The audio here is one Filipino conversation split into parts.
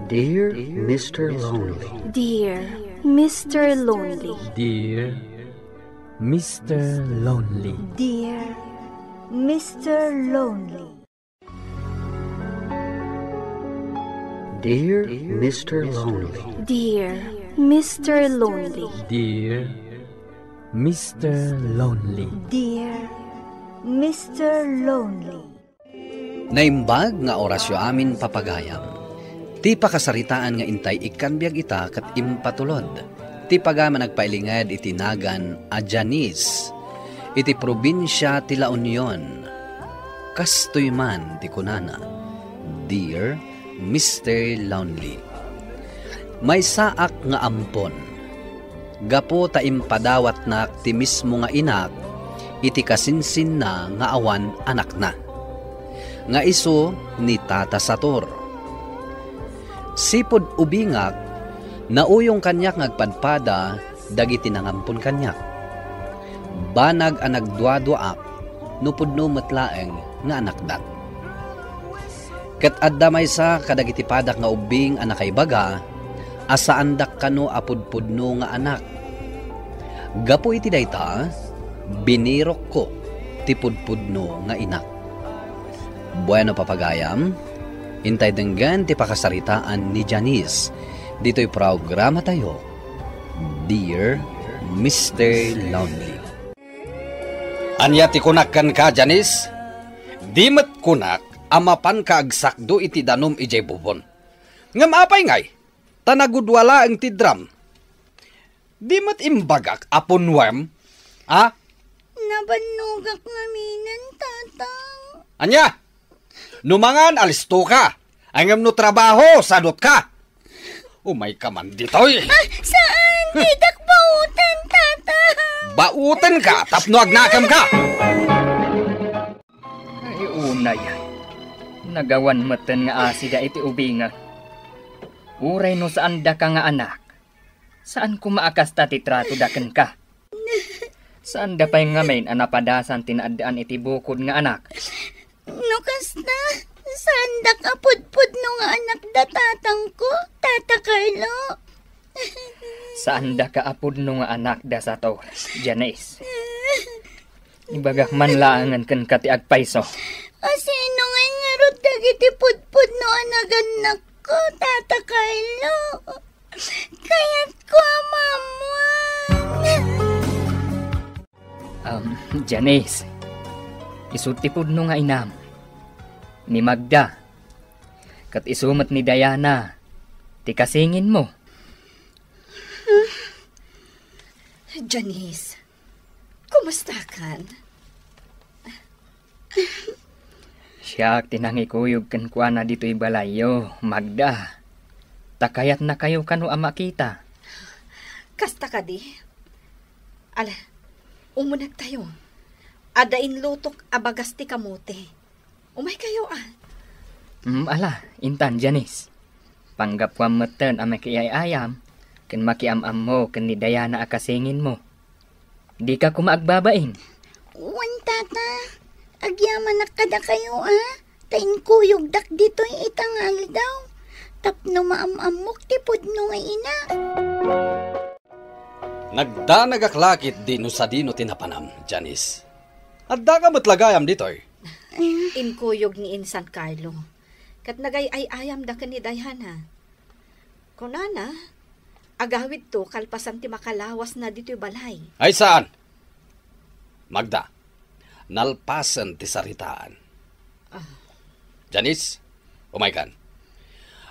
Dear Mr. Lonely. Dear Mr. Lonely. Dear Mr. Lonely. Dear Mr. Lonely. Dear Mr. Lonely. Dear Mr. Lonely. Dear Mr. Lonely. Dear Mr. Lonely. Naimbag nga orasyo amin papagayam. Ti pakasaritaan nga intay ikanbiag ita kat impatulod. Ti pagama nagpailingad iti nagan a Janice. Iti probinsya ti La Union. Kastoy man ti kunana. Dear Mr. Lonely. May saak nga ampon. Gapo ta impadawat na ti mismo nga inak. Iti kasinsin na nga awan anak na. Nga iso ni Tata Sator. Sipod ubingak, nauyong kanyak ngagpadpada, dagiti nangampon kanyak. Banag ang nagdwa-dwaak, nupudno matlaeng nga anakdat. Kat adda may sa kadagiti padak nga ubing anakay baga, asaandak kano apudpudno nga anak. Gapo iti dayta, binirok ko tipudpudno nga inak. Bueno papagayam, intay denggan ti pakasaritaan ni Janice. Dito'y programa tayo, Dear Mr. Lonely. Anya ti kunakan ka, Janice? Di met kunak, amapan ka agsakdo iti danom ijay bubon. Ngam apay ngay, tanagudwala ang ti drum. Di met imbagak apon wem, ha? Nabanugak ngaminan, tatang. Anya? Numangan alisto ka. Angam no trabaho, sadot ka. Umay ka man ditoy. Saan? Didak bautan, tata. Bautan ka, tapno agnakam ka. Ay unay. Nagawan matan nga asida iti ubinga. Uray no saan da ka nga anak. Saan ko maakasta ti trato daken ka? Saan da pa'y ngamin anapadasan tinaadaan iti bukod nga anak? Nukas na, saan da kapudpud no nga anak da tatang ko, Tata Carlo? Saan da kaapod no nga anak da sa to, Janice? Ibagak man laangan kan kati agpaiso. Sino nga nga rod dagiti pudpud no anagan ko, Tata Carlo? Kaya't ko Janice, isutipod no nga inam. Ni Magda, kat isumat ni Diana, ti kasingin mo. Janice, kumusta kan? Siya tinangikuyog kan kuha na dito'y balayo, Magda. Takayat na kayo kano ama kita. Kasta ka di. Ala, umunag tayo. Adain lutok abagas ti kamote. Umay kayo Ala, intan Janice. Panggap wam meten amay kiyayayam, ken makiam-am mo ken ni Diana akasingin mo. Di ka kumaagbabain. Wan tata, agyaman nakada kayo Tain kuyog dak dito'y itangal daw. Tapno maam-amok tipod no nga ina. Nagdanagaklakit dino sa dino tinapanam, Janice. Adda ka matlagayam dito'y. Inkuyog ni Insan Carlo. Kat nagay-ay-ayam da ka ni Diana. Kunana, agawid to kalpasan ti makalawas na dito'y balay. Ay saan? Magda, nalpasan ti saritaan. Janice, umaykan.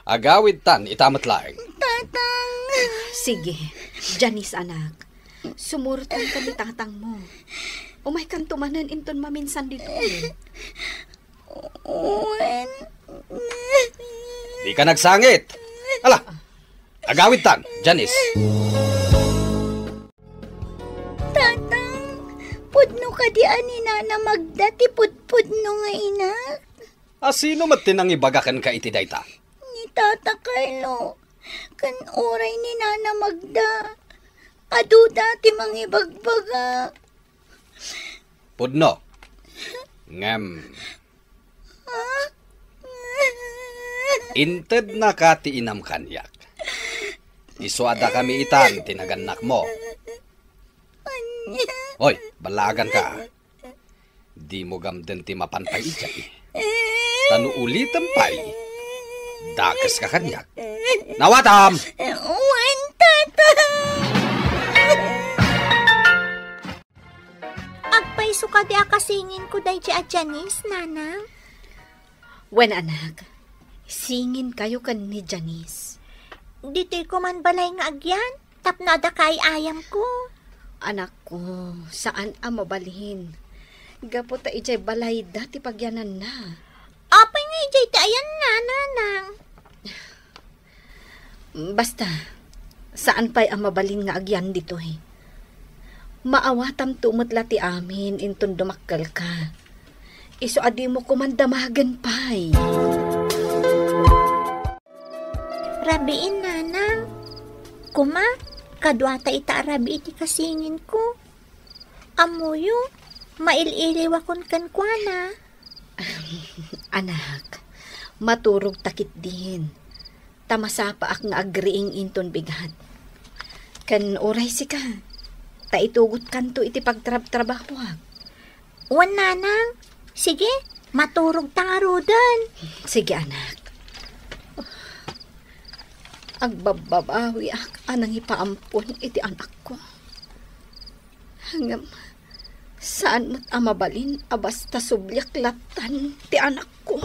Agawid tan itamat laeng. Tatang! Sige, Janice anak. Sumurtan ka ni tatang mo. Umay kan tumanan inton maminsan dito. Uwan. Di ka nagsangit. Ala, agawid tan, Janice. Tatang, pudno ka di ani na Magda ti pudpudno nga ina. Sino matinang ibagakan ka iti dayta? Ni Tata Carlo, kan oray ni Nana Magda. Aduda ti mangibagbaga. Pudno. Ngem. Inted na ka ti inam kanyak. Isuada kami itan, tinaganak mo. Hoy, balagan ka. Di mo gamden ti mapanpay ijay. Tanu ulitan pay. Dakas ka kanyak. Nawatam! Wan, tata! Agpaiso ka di akasingin ko day di Janice, nanang. Wen anak, singin kayo kan ni Janice. Dito'y ko man balay nga agyan, tapnada kay ayam ko. Anak ko, saan ang mabalhin? Gapot ta ijay balay dati pagyanan na. Apay nga ijay tayan na, nanang. Basta, saan pa'y ang mabalin nga agyan dito eh. Maawatam tumatla ti amin inton dumakkel ka. Iso adi mo kumandamagan pa'y. Rabiin, nanang. Kuma, kadwata ita rabi iti kasingin ko. Amuyo, maililiwakon kan kwa na. Anak, maturog takit din. Tamasapa ak nga agriing inton bigat. Kan oray si ka. Taitugot kanto iti pagtrabaho. Wan, nanang. Sige, maturog tangarudan. Sige, anak. Agbababawi ak anang ipaampon iti anak ko. Hanggang saan mo't amabalin abasta sublyak latan ti anak ko.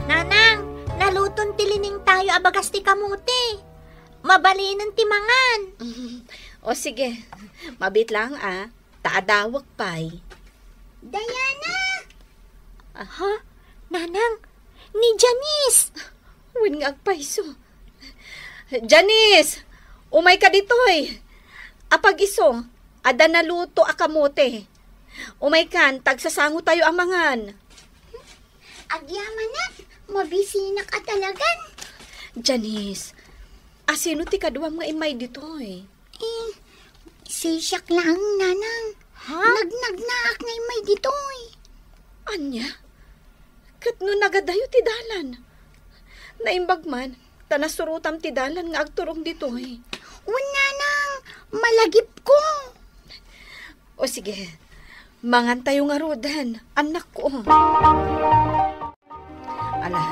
Nanang, naluton tilining tayo abagas ti kamuti. Mabalinan ti mangan. O sige, mabit lang taadawak pa'y. Diana! Aha, nanang, ni Janice. Win nga agpaiso. Janice, umay ka ditoy. Apag iso, ada naluto akamote. Umay kan, tagsasango tayo amangan. Agyaman na, mabisina ka talagan. Janice, asino ti kaduam nga imay ditoy? Siyak lang, nanang. Ha? Nagnagnaak na may ditoy. Anya? Kat no nagadayo ti dalan. Naimbag man, tanasurutam ti dalan nga agturong ditoy. Una nang, malagip ko. O sige, mangan tayo nga rodan, anak ko. Ala,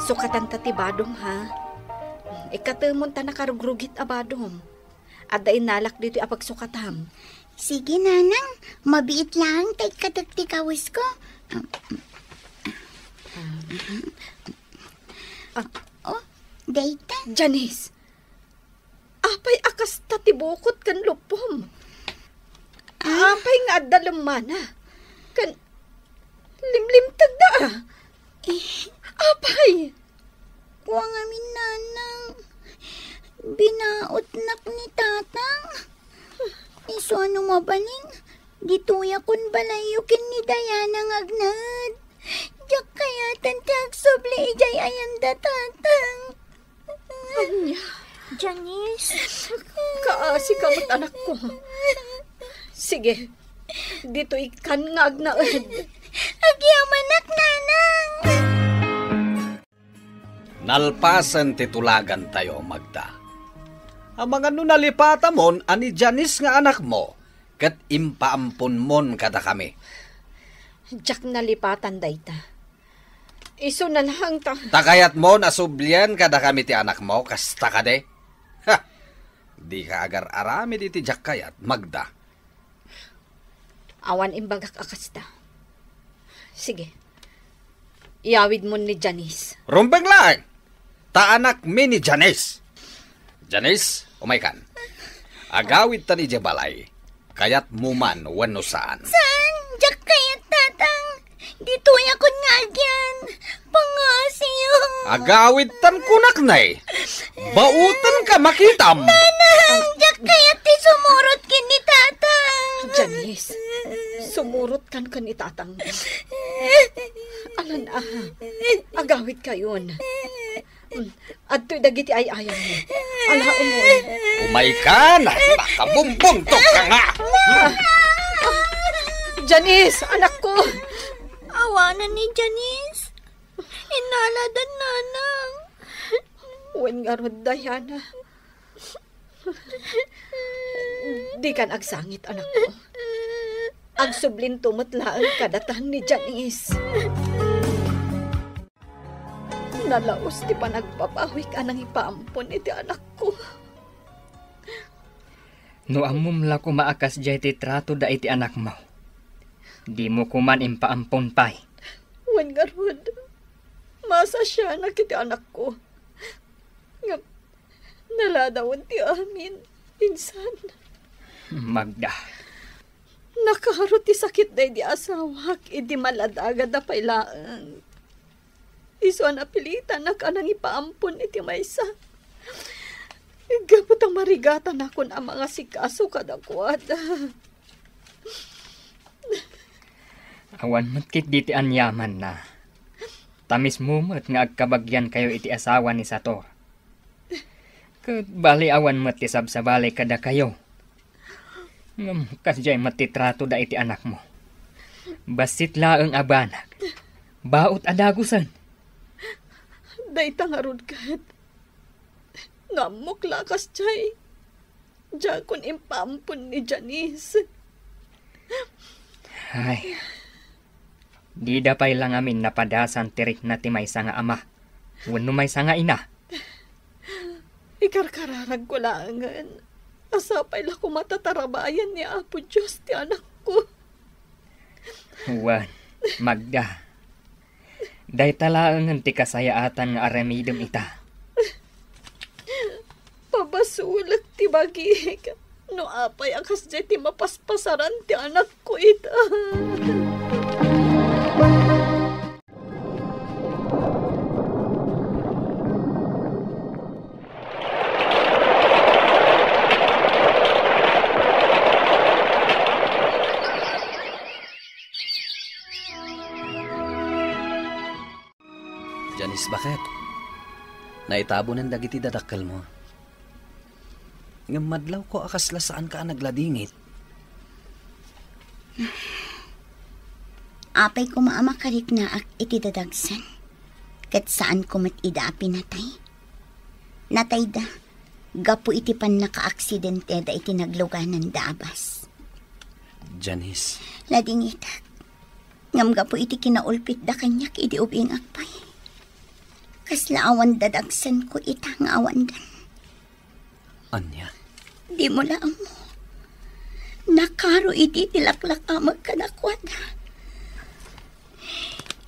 sukatan ta ti badom ha. Ikatemon ta nakarugrugit a badom. Ada inalak dito apagsukatam. Sige, nanang, mabiit lang tay katagtikawis ko. Oh, dayta. Janice, apay akas tatibukot kan lupom. Apay nga dalamana. Kan limlim tagda. Apay. Kuwang amin, nanang. Binaot nak ni tatang. Iso ano mabalin? Gituya kun balayukin ni Diana ngagnad. Diyak kaya tantag subli ijay ayanda tatang. Anya? Janice. Kaasi kamot anak ko. Sige, dito ikan nga agnaad. Agyamanak, nanang. Nalpasan titulagan tayo, Magda. Ang mga nunalipata mon, ani Janice nga anak mo, kat impaampon mon kada kami. Diyak nalipatan dayta. Iso na lang ta. Takayat mo nasublyan kada kami ti anak mo, kasta ka de. Ha! Di ka agar arami di ti jak kayat, Magda. Awan imbagak akasta. Sige. Iawid mo ni Janice. Rumbeng lang! Ta anak mi ni Janice. Janice, umaykan. Agawid ta ni Jebalay. Kayat muman wano saan. Saan? Diyak kaya tatang. Dito yakon nga agyan. Pangasiyo. Agawid tan kunak nay. Bautan ka makitam. Nanang, diyak kaya ti sumurot kini tatang. Janice, sumurot kan ni tatang. Alan agawid kayon. Adto'y dagiti ay ayam mo. Alaon mo. Umay ka na. Nakabumbuntok ka nga. Janice, anak ko. Awanan ni Janice. Inaladan nanang. Wen nga rod, Diana. Di kan agsangit, anak ko. Agsublin tumatlaan kadatan ni Janice. Nalaos ti pa nagpapawik anang ipaampon iti anak ko. No amum la ko maakas jay ti trato da iti anak mo. Di mo kuman impaampon pay. Wen nga rod, masa siya na kiti anak ko. Nga, naladawon ti amin, insan. Magda. Nakaharot ti sakit day di asawak, idi maladagad na pailaan. Iso na pilitan na kanang ipaampon iti maysa. Gapot ang marigatan ako na mga sikaso kadakwad. Awan matkit di ti anyaman na. Tamis mumot nga agkabagyan kayo iti asawa ni Sator. Kat bali awan mat ti sabsabali kada kayo. Ngam kasjay matitrato da iti anak mo. Basit laeng abanak. Baot adagusan. Day tangarod kat. Ngamok lakas jay. Jakon impampon ni Janice. Ay. Di dapay lang amin napadasan tirik na ti maysa nga ama. Wenno maysa nga ina. Ikarkararag ko langan. Asapay la ko matatarabayan ni Apo Diyos ti anak ko. Wan, Magda. Day talaangan ti kasayaatan nga aramidom ita. Pabasulag ti bagik. No apay akas jay ti mapaspasaran ti anak ko ita. Janice, bakit? Naitabo ng dagiti dadakkel mo. Nga madlaw ko akasla saan ka nagladingit. Apay ko maamakarik na ak iti dadagsan. Kat saan ko mat ida pinatay. Natay da, gapu iti pan naka-aksidente da iti nagluganan da abas. Janice. Ladingit, ngam gapu iti kinaulpit da kanyak iti ubing akpay. Kasla awan dadagsan ko itang awan dan. Anya? Di mo lang mo. Nakaro iti tilaklak amag kadakwad.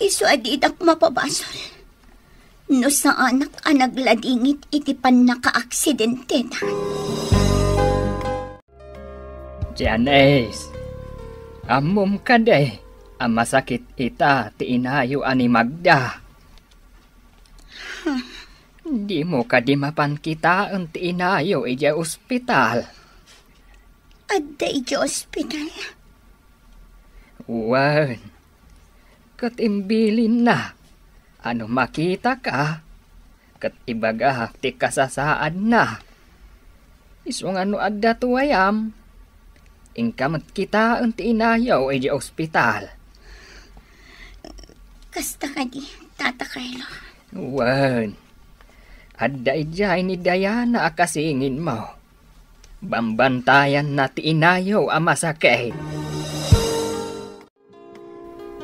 Isu adidak mapabasol. No sa anak anagladingit iti pan naka-aksidente na. Janice, amom ka day. Ang masakit ita ti inayo ani Magda. Di mo ka di mapan kita ang ti inayo ija ospital. Adda ija ospital? Wan, katimbilin na. Ano makita ka? Kat ibagahak ti kasasaan na. Isong ano adda tuwayam. Ingkamat kita ang ti inayo ija ospital. Kasta ka di, Tata Carlo. Wan, adda ijay ni Diana akasingin mo. Bambantayan na ti inayo ang masakit.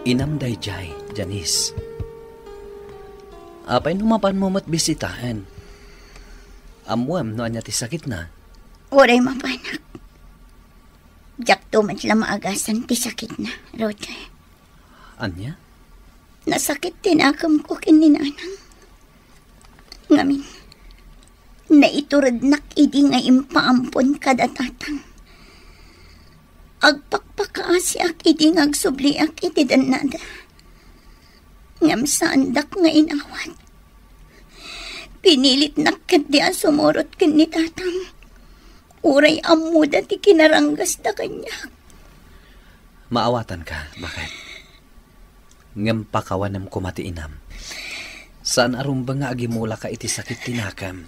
Inamday jay, Janice. Apay numapan mo matbisitahan. Amuam no anya ti sakit na. Uray mapanak. Jak tumat lang maagasan ti sakit na, Roger. Anya? Nasakit tinakam ko kininanang. Ngamin, naiturad nak idi nga impaampon kadatatang. Agpakpakaasi ak idi nga agsubli ak iti danada. Ngam sandak nga inawat. Pinilit nakkat di sumurot kin ni tatang. Uray amuda ti kinaranggas da kanya. Maawatan ka, bakit? Ngam pakawanam kumatiinam. Saan arumba nga agimula ka iti sakit tinakam?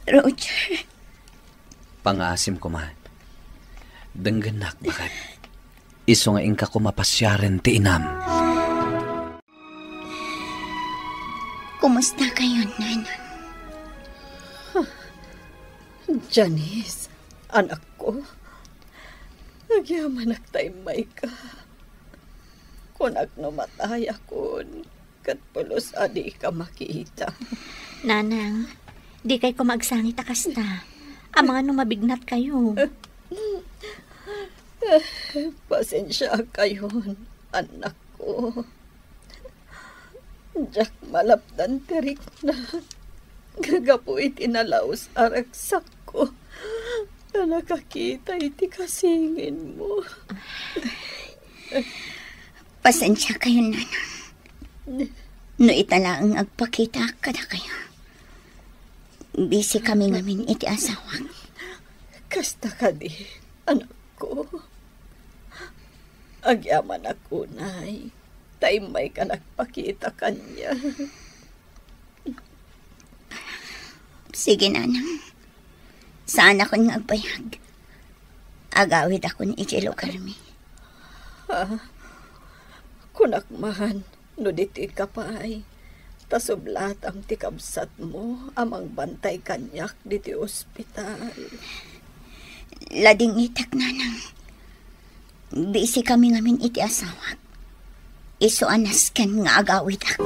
Roger. Pangaasim ko man. Dengganak, bakit? Iso nga ingka ko mapasyaren ti inam. Kumusta kayo, Nanang? Janice, anak ko. Nagyaman nagtaymay ka. Kung agnamatay akon, katpulos adi ka makita. Nanang, di kay ko magsangit akasta. Ang mga numabignat kayo. Pasensya kayon, anak ko. Jack malapdan tirik na. Gagapo itinalaos aragsak ko. Na nakakita iti kasingin mo. Pasensya kayo, Nanang. No italaang agpakita kada kayo. Busy kami ngamin iti asawang. Kasta ka di, anak ko. Agyaman ako, nay. Taymay ka nagpakita kanya. Sige, Nanang. Saan ako nga agbayag? Agawid ako ni Ichelo Carmi. Kunakman, no diti ka pa ay. Tasublat ang tikabsat mo, amang bantay kanyak diti ospital. Lading itak, Nanang. Busy kami ngamin iti asawag. Isuanas ken nga agawid ako.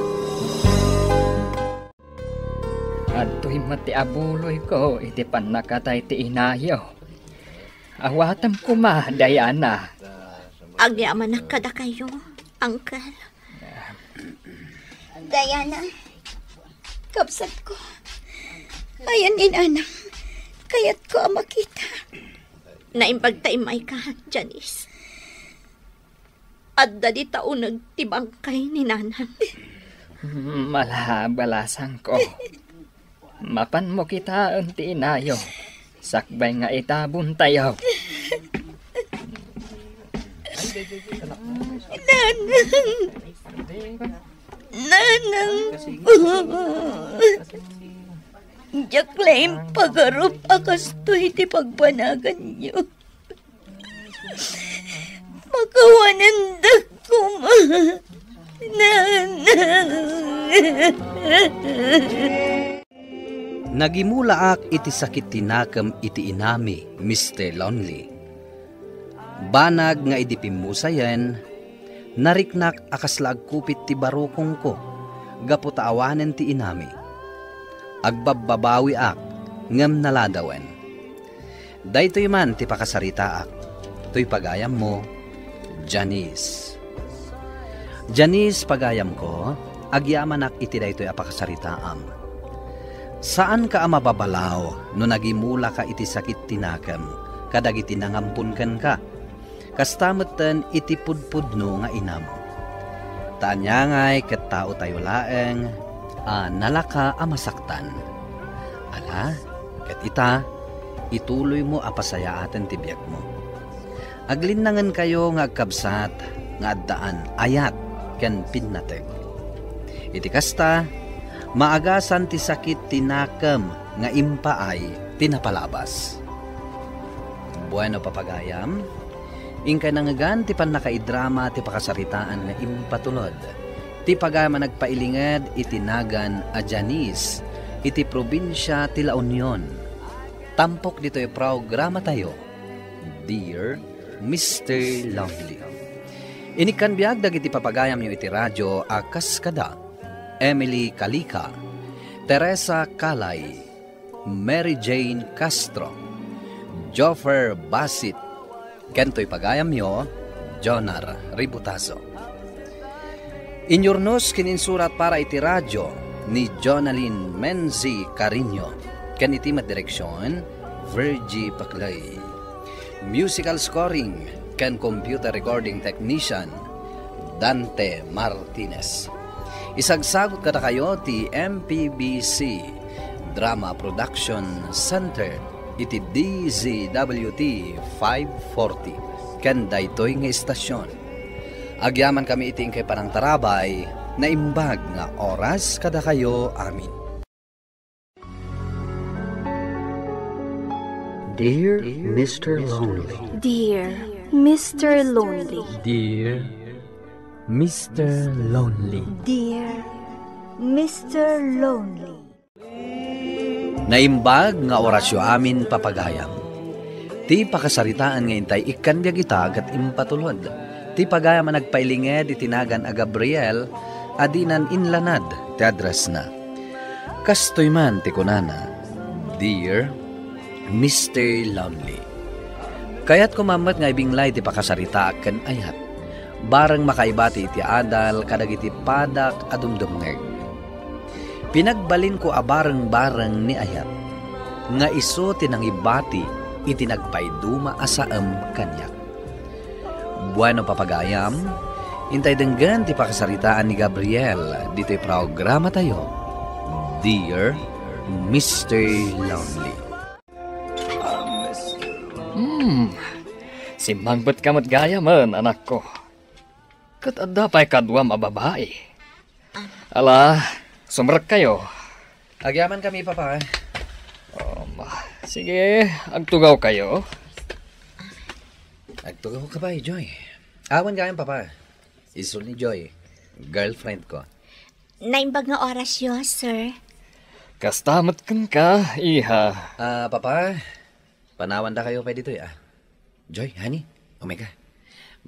Adto'y mati abuloy ko, iti panakatay ti inayo. Awatam ko ma, Diana. Agyaman na kada kayo, Uncle. Diana, kapsat ko. Ayan inanang, kayat ko ang makita. Naimpagtaimay ka, Janice. At dali taon nagtibangkay ni Nanang. Malabalasan ko. Mapan mo kita ang tinayo. Sakbay nga itabon tayo. Nanang. Jaklaim pagarup akas to iti pagpanagan niyo. Makawanandag ko ma. Nanang. Nagimulaak iti sakit tinakam iti inami, Mr. Lonely. Banag nga iti pimusayan, nariknak akaslag kupit ti barukong ko, gaputaawanen ti inami. Agbababawi ak, ngam naladawen. Daytoy man ti pakasaritaak, to'y pagayam mo, Janice. Janice pagayam ko, agyaman ak iti daytoy apakasaritaam. Saan ka mababalaw no nagimula ka iti sakit tinakam, kadag iti nangampunkan ka? Kastamutan iti pudpudno nga inam. Taanyangay ket tao tayo laeng, nalaka amasaktan. Ala, ket ita, ituloy mo apasayaaten ti biyak mo. Aglinangan kayo nga agkabsat, nga addaan ayat ken pinnateg. Iti kasta, maagasan ti sakit tinakam nga impaay tinapalabas. Bueno papagayam, ingkay nangagan ti panakaidrama ti pakasaritaan nga impatulod. Ti pagama nagpailingad itinagan a Janice iti probinsya ti La Union. Tampok dito'y programa tayo, Dear Mr. Lonely. Inikan biag dagiti papagayam niyo iti radyo a kaskada Emily Calika, Teresa Calay, Mary Jane Castro, Joffer Basit, kento'y pagayam nyo, Jonar Ributaso. Inyornos kininsurat para iti radyo ni Jonalyn Menzi Carino, ken iti direksyon, Virgie Paclay. Musical scoring ken computer recording technician, Dante Martinez. Isagsagot kada kayo ti MPBC Drama Production Center iti DZWT 540 ken daytoy nga istasyon. Agyaman kami iting kay parang tarabay na imbag nga oras kada kayo amin. Dear Mr. Lonely. Dear Mr. Lonely. Dear Mr. Lonely. Dear Mr. Lonely. Naimbag nga orasyo amin papagayam. Ti pakasaritaan nga intay ikanbyag ita kat impatulod. Ti pagayam nagpailinged itinagan a Gabriel adinan inlanad ti address na. Kastoy man ti kunana, Dear Mr. Lonely. Kaya't kumamat nga ibinglay ti pakasarita aken ayat. Barang makaibati iti adal kadagiti padak adumdumngeg. Pinagbalin ko abarang-barang ni ayat. Nga iso tinangibati iti nagpayduma asaem kanyak. Bueno papagayam, intay denggan ti pakasaritaan ni Gabriel dito'y programa tayo. Dear Mr. Lonely. Simangbat kamot gaya man, anak ko. Kat adda pa'y kadwam a babae. Ala, sumrek kayo. Agyaman kami, papa. Sige, agtugaw kayo. Agtugaw ka ba, Joy? Awan gayon, papa. Isul ni Joy, girlfriend ko. Naimbag nga orasyo, sir. Kastamat kan ka, iha. Papa, panawan da kayo pa dito, Joy, honey, omega.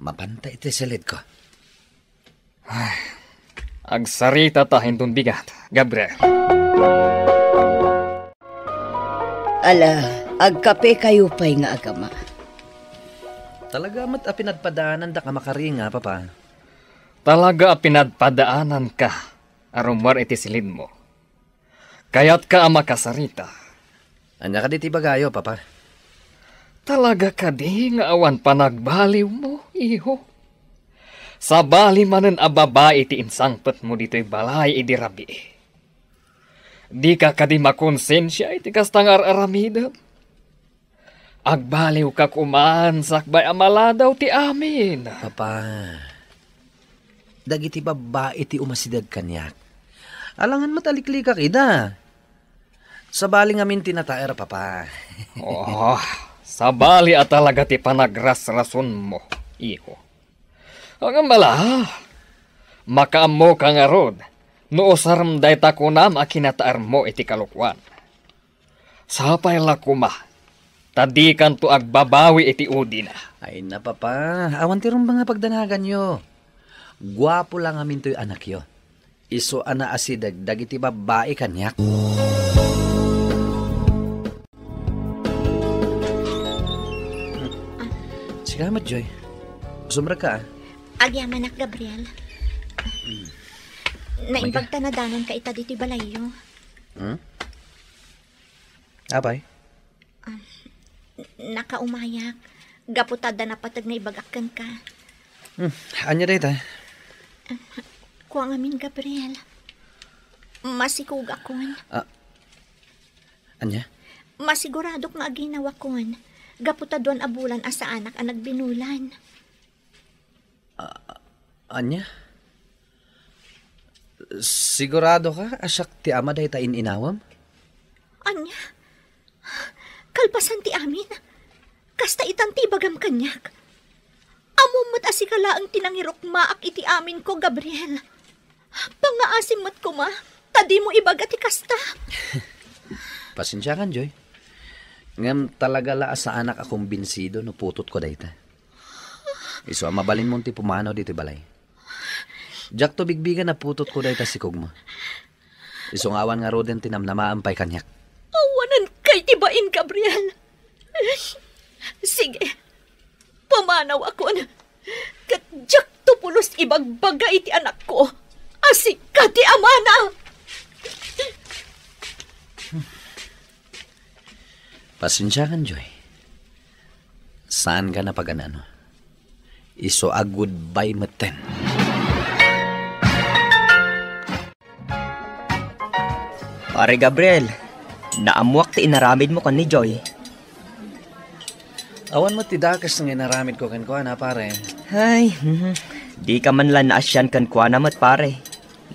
Mapanta iti silid ko. Agsarita tahin dun bigat, Gabriel. Ala, agkape kayo pa'y nga agama. Talaga mat pinadpadaanan da ka makaringa, papa. Talaga pinadpadaanan ka, arumar iti silid mo. Kaya't ka makasarita. Anya ka diti bagayo, papa. Talaga ka di nga awan panagbaliw mo, iho. Sa bali manen a babae ti insangpet mo dito'y balay idi rabi. Di ka kadi makonsensya iti kastangar aramidan. Agbaliw ka kumaan sakbay amaladaw ti amin. Papa, dagiti babae ti umasidag kanyak. Alangan matalikli ka kida. Sa bali ngamin tinataer, papa. Sa bali at talaga ti panagras-rason mo, iho. Ang mala, makaamo ka nga rod, no usaram day takunam a kinataar mo iti kalukwan. Sapay lakuma, tadikan to agbabawi iti udina. Ay na, papa, awan ti rumba nga pagdanagan yo. Gwapo lang amin to'y anak yo. Iso ana asidag dagiti babae kanyak. Sigamat, Joy. Sumra ka, Agyamanak, Gabriel. Naimbag tanadanon ka ita dito balayo. Apay? Nakaumayak. Gaputada na patag na ibagakan ka. Anya dayta? Kuang amin, Gabriel. Masikug akon. Anya? Masigurado nga aginawa kon. Gaputadon abulan asa anak ang nagbinulan. Anya? Sigurado ka? Asyak ti ama dahi ta inawam? Anya? Kalpasan ti amin. Kasta itan ti bagam kanyak. Amumot asikala ang tinangirok maak iti amin ko, Gabriel. Pangaasimot ko ma. Tadi mo ibaga ti kasta. Pasensya kan, Joy. Ngam talaga la sa anak akong binsido no putot ko dayta. Iso mabalin mo ti pumanaw dito balay. Jak to bigbigan na putot ko dayta si kugmo. Iso ngawan nga roden tinamnamaan pa'y kanyak. Awanan kay tibain, Gabriel. Sige, pumanaw ako na. Kat jak to pulos ibagbaga iti anak ko. Asik ka ti amana. Pasensya kan, Joy. Saan ka na paganano? Iso a goodbye maten. Pare Gabriel, naamuak ti inaramid mo kan ni Joy. Awan mo ti dakas nga inaramid ko kan ko, na pare. Ay, di ka man lang naasyan kan kuha namat pare.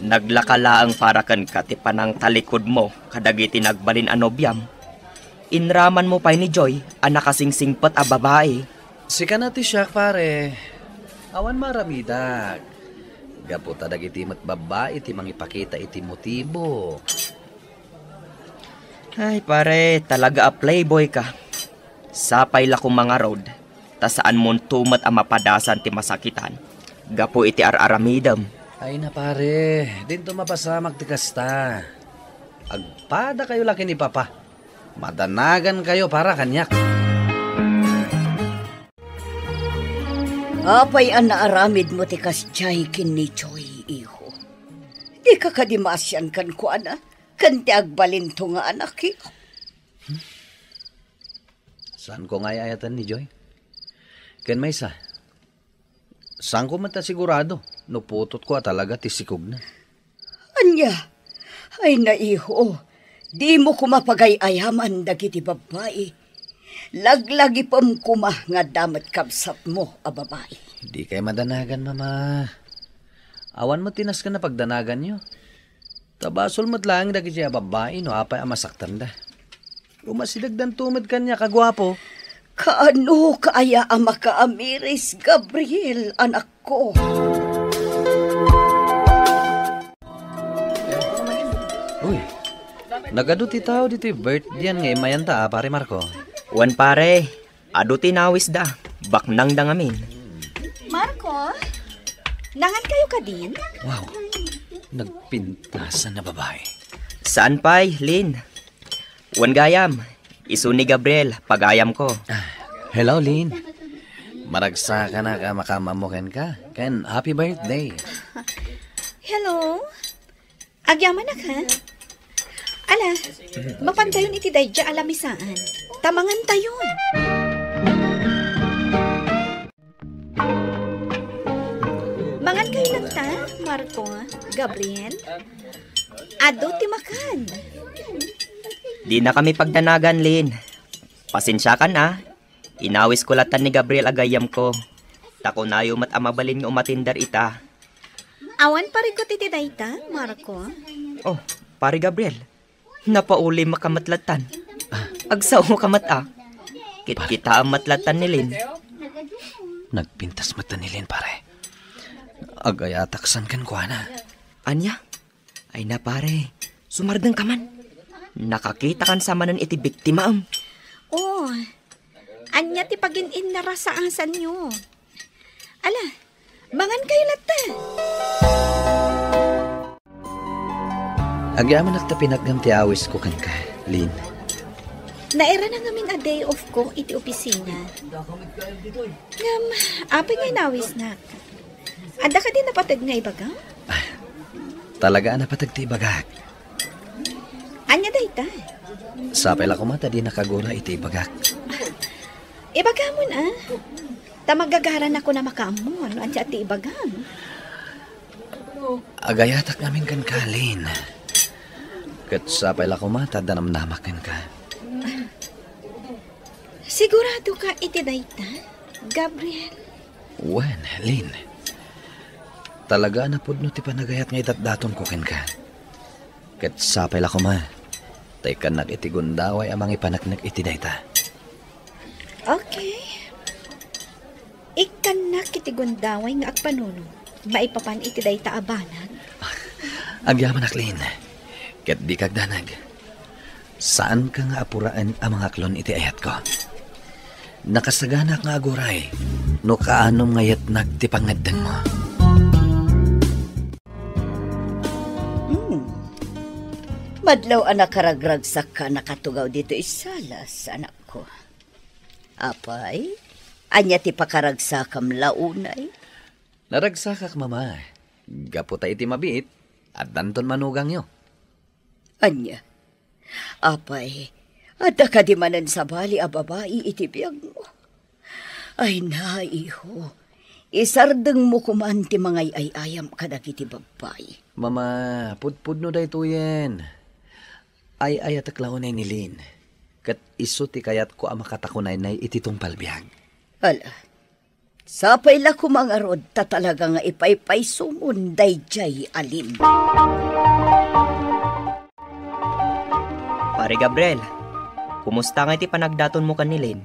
Naglakalaang para kan kati panang talikod mo, kadagiti nagbalin anobyam. Inraman mo pa ni Joy, anak kasingsingpat a babae. Sika na ti siya, pare. Awan maramidag. Gaputa dagiti met babae iti mangipakita iti motibo. Ay pare, talaga a playboy ka. Sapay la kong mga road, ta saan mon tumat ang mapadasan ti masakitan. Gapo iti araramidam. Ay na pare, dinto mapasamak ti kasta. Agpada kayo laki ni Papa. Madanagan kayo para kanyak. Apay ang naaramid mo ti kasyay kini Choy, iho. Di ka kadimasyan kan ko, ana. Kan ti agbalinto nga anak, iho. Saan ko nga ayatan ni Joy? Ken Maysa, saan ko mata sigurado? Nuputot ko talaga tisikog na. Anya, ay na iho. Di mo kumapagay-ayaman dagiti babae. Laglagi pam kumah nga damat kabsat mo, a babae. Di kay madanagan, mama. Awan mo tinas ka na pagdanagan nyo. Tabasol mo't lang dagi siya babae, no apay amasaktan da. Umasidagdan tumad kanya, kagwapo. Kaano kaaya ama ka Amiris, Gabriel, anak ko? Uy, nagado ti tao dito birthday nga imayanta, pare Marco. Wan pare, ado tinawis da. Baknang da ngamin. Marco, nangan kayo ka din? Wow, nagpintasan na babae. Saan pa'y, Lin? Wan gayam. Isu ni Gabriel, pagayam ko. Hello, Lin. Maragsa ka na ka makamamukin ka. Ken, happy birthday. Hello? Agyaman na ka? Ala, mapantayon iti dayja alamisaan. Tamangan tayon. Mangan kayo lang ta, Marco, Gabriel. Ado ti makan. Di na kami pagdanagan, Lin. Pasensya ka na. Inawis ko latan ni Gabriel agayam ko. Tako na yung matamabalin ng umatindar ita. Awan pa rin ko titidayta, Marco. Oh, pare Gabriel. Napauli makamatlatan. Agsaw mo kamata. Kita ang matlatan ni Lin. Nagpintas mata ni Lin, pare. Agayataksan kan ko na. Anya? Ay na pare. Sumardang ka man. Nakakita kan sa manan iti biktima am. Oh, anya ti pagin-in na rasaasan nyo. Ala, mangan kayo lata. Agyaman nakta pinagganti awis ko kan ka, Lin. Naira na ngamin a day off ko iti opisina. Ngam, apay nga nawis nak. Anda ka din napatag nga ibaga? Talaga napatag ti ibagak. Anya dayta? Sapay la kumata di nakagura iti ibagak. Ibaga mo na. Tamagagaran ako na makaamon. Anya ti ibagam. Agayatak namin kan ka, Lin. Kat sapay la kumata danamnamakan ka. Sigurado ka iti dayta, Gabriel? Wen, Lin. Talaga na pudno ti panagayat nga itatdaton ko ken ka. Ket sapay la kuma. Tay kanak iti gundaway amang ipanaknak iti dayta. Okay. Ikanak iti gundaway nga agpanuno. Maipapan iti dayta abanag. Agyaman ak, Lin. Ket di kagdanag. Saan ka nga apuraan ang mga klon iti ayat ko? Nakasaganak nga aguray. No kaanom ngayat nagtipangaddan mo. Madlaw anak karagragsak ka nakatugaw dito isalas, anak ko. Apay, anya ti pakaragsakam launay? Naragsakak, mama. Gaputa iti mabiit at danton manugang yo. Anya, apay, adda ka di manan sa bali a babae iti biyag mo. Ay na, iho, isardeng mo kuman ti mangay ayam kadag iti babae. Mama, pudpud no day tuyen. Ay at aklaw na ni Lin. Kat iso ti kayat ko ang makatakunay na ititong palbiyag. Ala, sapay la kumangarod ta talaga nga ipaypay sumunday jay alin. Pare Gabriel, kumusta nga iti panagdaton mo kanilin?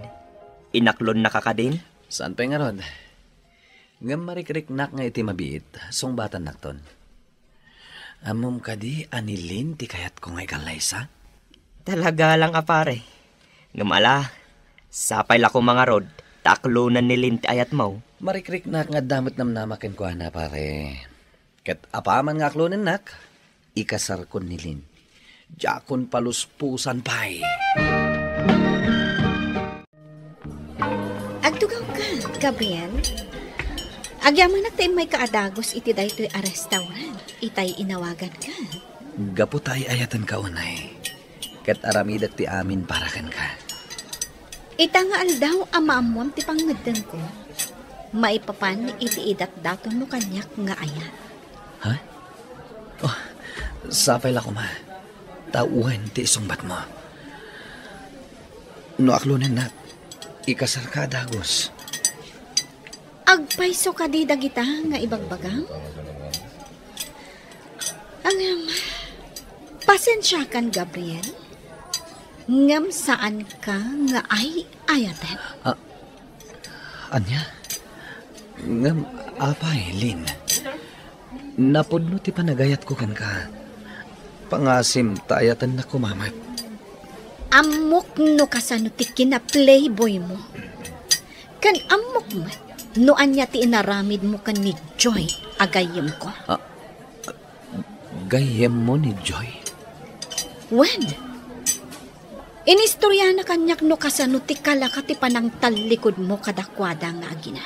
Inaklon na ka din? Saan pa nga rod? Ngam marikriknak nga iti mabiit, sungbatan nakton. Amom kadi anilin ti kayat ko ngay kalaysa? Talaga lang apare. Ngamala, sapay lako mga rod, taklunan nilin ti ayat mo. Marikriknak nga damot namnamakin ko na pare. Ket apaman nga aklunin nak, ikasar kon nilin. Jakon paluspusan pay. Agtugaw ka, Gabriel. Agyaman na tayo may kaadagos iti daytoy a restaurant. Itay inawagan ka. Gapo tayo ayatan ka unay. Ket aramidak ti amin para kan ka. Itangaal daw amaamwam ti pangadang ko. Maipapan iti idat daton mo kanyak nga ayat. Ha? Oh, sapay la ko ma. Tauhan ti isungbat mo. No aklunin na, ikasar ka dagos. Agpayso ka di dagita nga ibagbagang? Pasensya kan, Gabriel. Ngam saan ka nga ay ayatan? Anya? Ngam apay, Lin. Napudno ti panagayat ko kan ka. Pangasim tayatan na kumamat. Amok no kasano ti kina-playboy mo. Kan amok mat, no anya ti inaramid mo kan ni Joy, agayem ko. Gayem mo ni Joy? When? Inistorya na kanyak no kasano ti kalaka ti panang talikod mo kadakwada nga agina.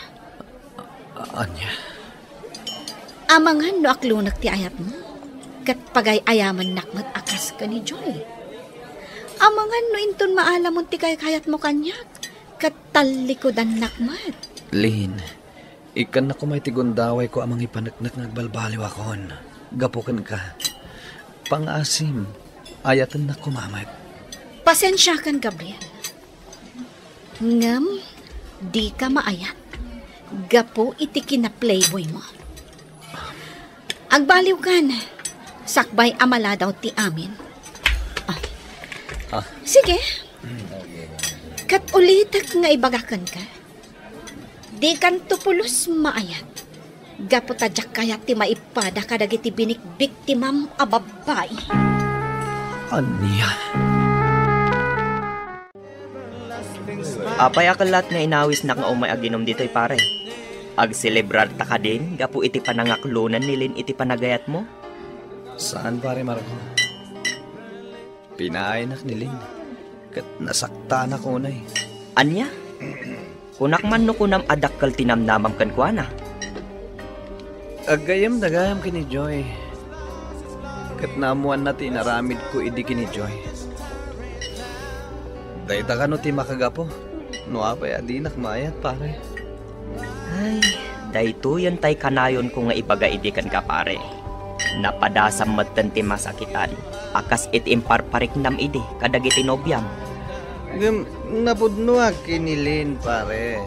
Anya? Amangan no aklunak ti ayat mo. Kat pagay ayaman nakmat akas ka ni Joy. Amangan no inton maalamon ti kayat mo kanyak. Kat talikodan nakmat. Lin, ikan na kumay tigundaway ko amang ipanaknak nagbalbaliw akon. Gapukan ka. Pangasim, ayatan na kumamat. Pasensya kan, Gabriel. Ngam, di ka maayat. Gapo iti kina-playboy mo. Agbaliw kan. Sakbay amala daw ti amin. Sige. Kat ulitak nga ibagakan ka. Di kan tupulos maayat. Gapo tadyak kaya ti maipada kadagiti binikbik ti mam ababay. Anya? Apay akalat nga inawis na nga umay aginom dito'y pare. Agselebrar ta ka din, gapu iti panangaklunan nilin iti panagayat mo? Saan pare Marco? Pinainak nilin. Kat nasakta na ko na eh. Anya? Kunak man no kunam adakkel tinamnamam kan kuana. Agayam dagayam kini Joy. Kat naamuan na tinaramid ko idi kini Joy. Dayta ka no ti makagapo. No apay adinak mayat pare. Ay, dayto yan tay kanayon ko nga ibaga idikan ka pare. Napadasam matan ti masakitan. Akas iti imparparik nam idi kadagiti nobyam. Napudnuak kinilin pare.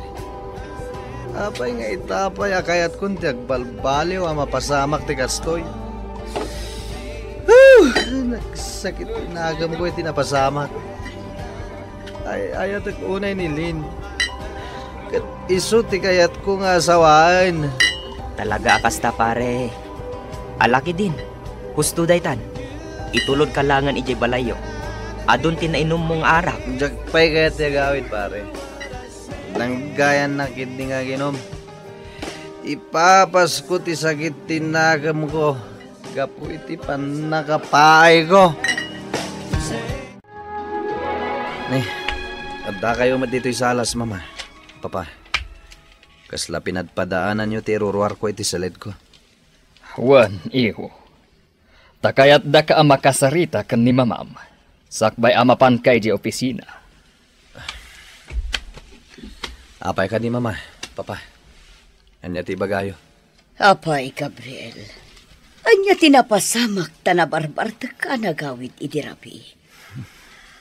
Apay nga itapay akayat kun ti agbalbaliw ang mapasamak ti kastoy. Nagsakit tinagam ko iti napasamak. Ay ayat ak unay ni Lin. Kat iso ti kayat ko nga asawaan. Talaga akas ta pare. Alaki din. Gusto daytan. Itulod ka langan ijay balayo. Adun tinainom mong arak. Jagpay kaya ti agawid pare. Nanggayan na kidni nga ginom. Ipapas ko ti sakit tinagam ko. Gapu iti panakapaay ko. Adda kayo dito'y salas, mama. Papa, kasla pinadpadaanan nyo ti ruruar ko iti salid ko. Wan, iho. Takayat da ka makasarita kan ni mamam. Sakbay amapan kay di opisina. Apay ka ni mama, papa. Anya ti bagayo. Apay, Gabriel. Anya tinapasamak tanabarbar ta ka nagawid idirapi.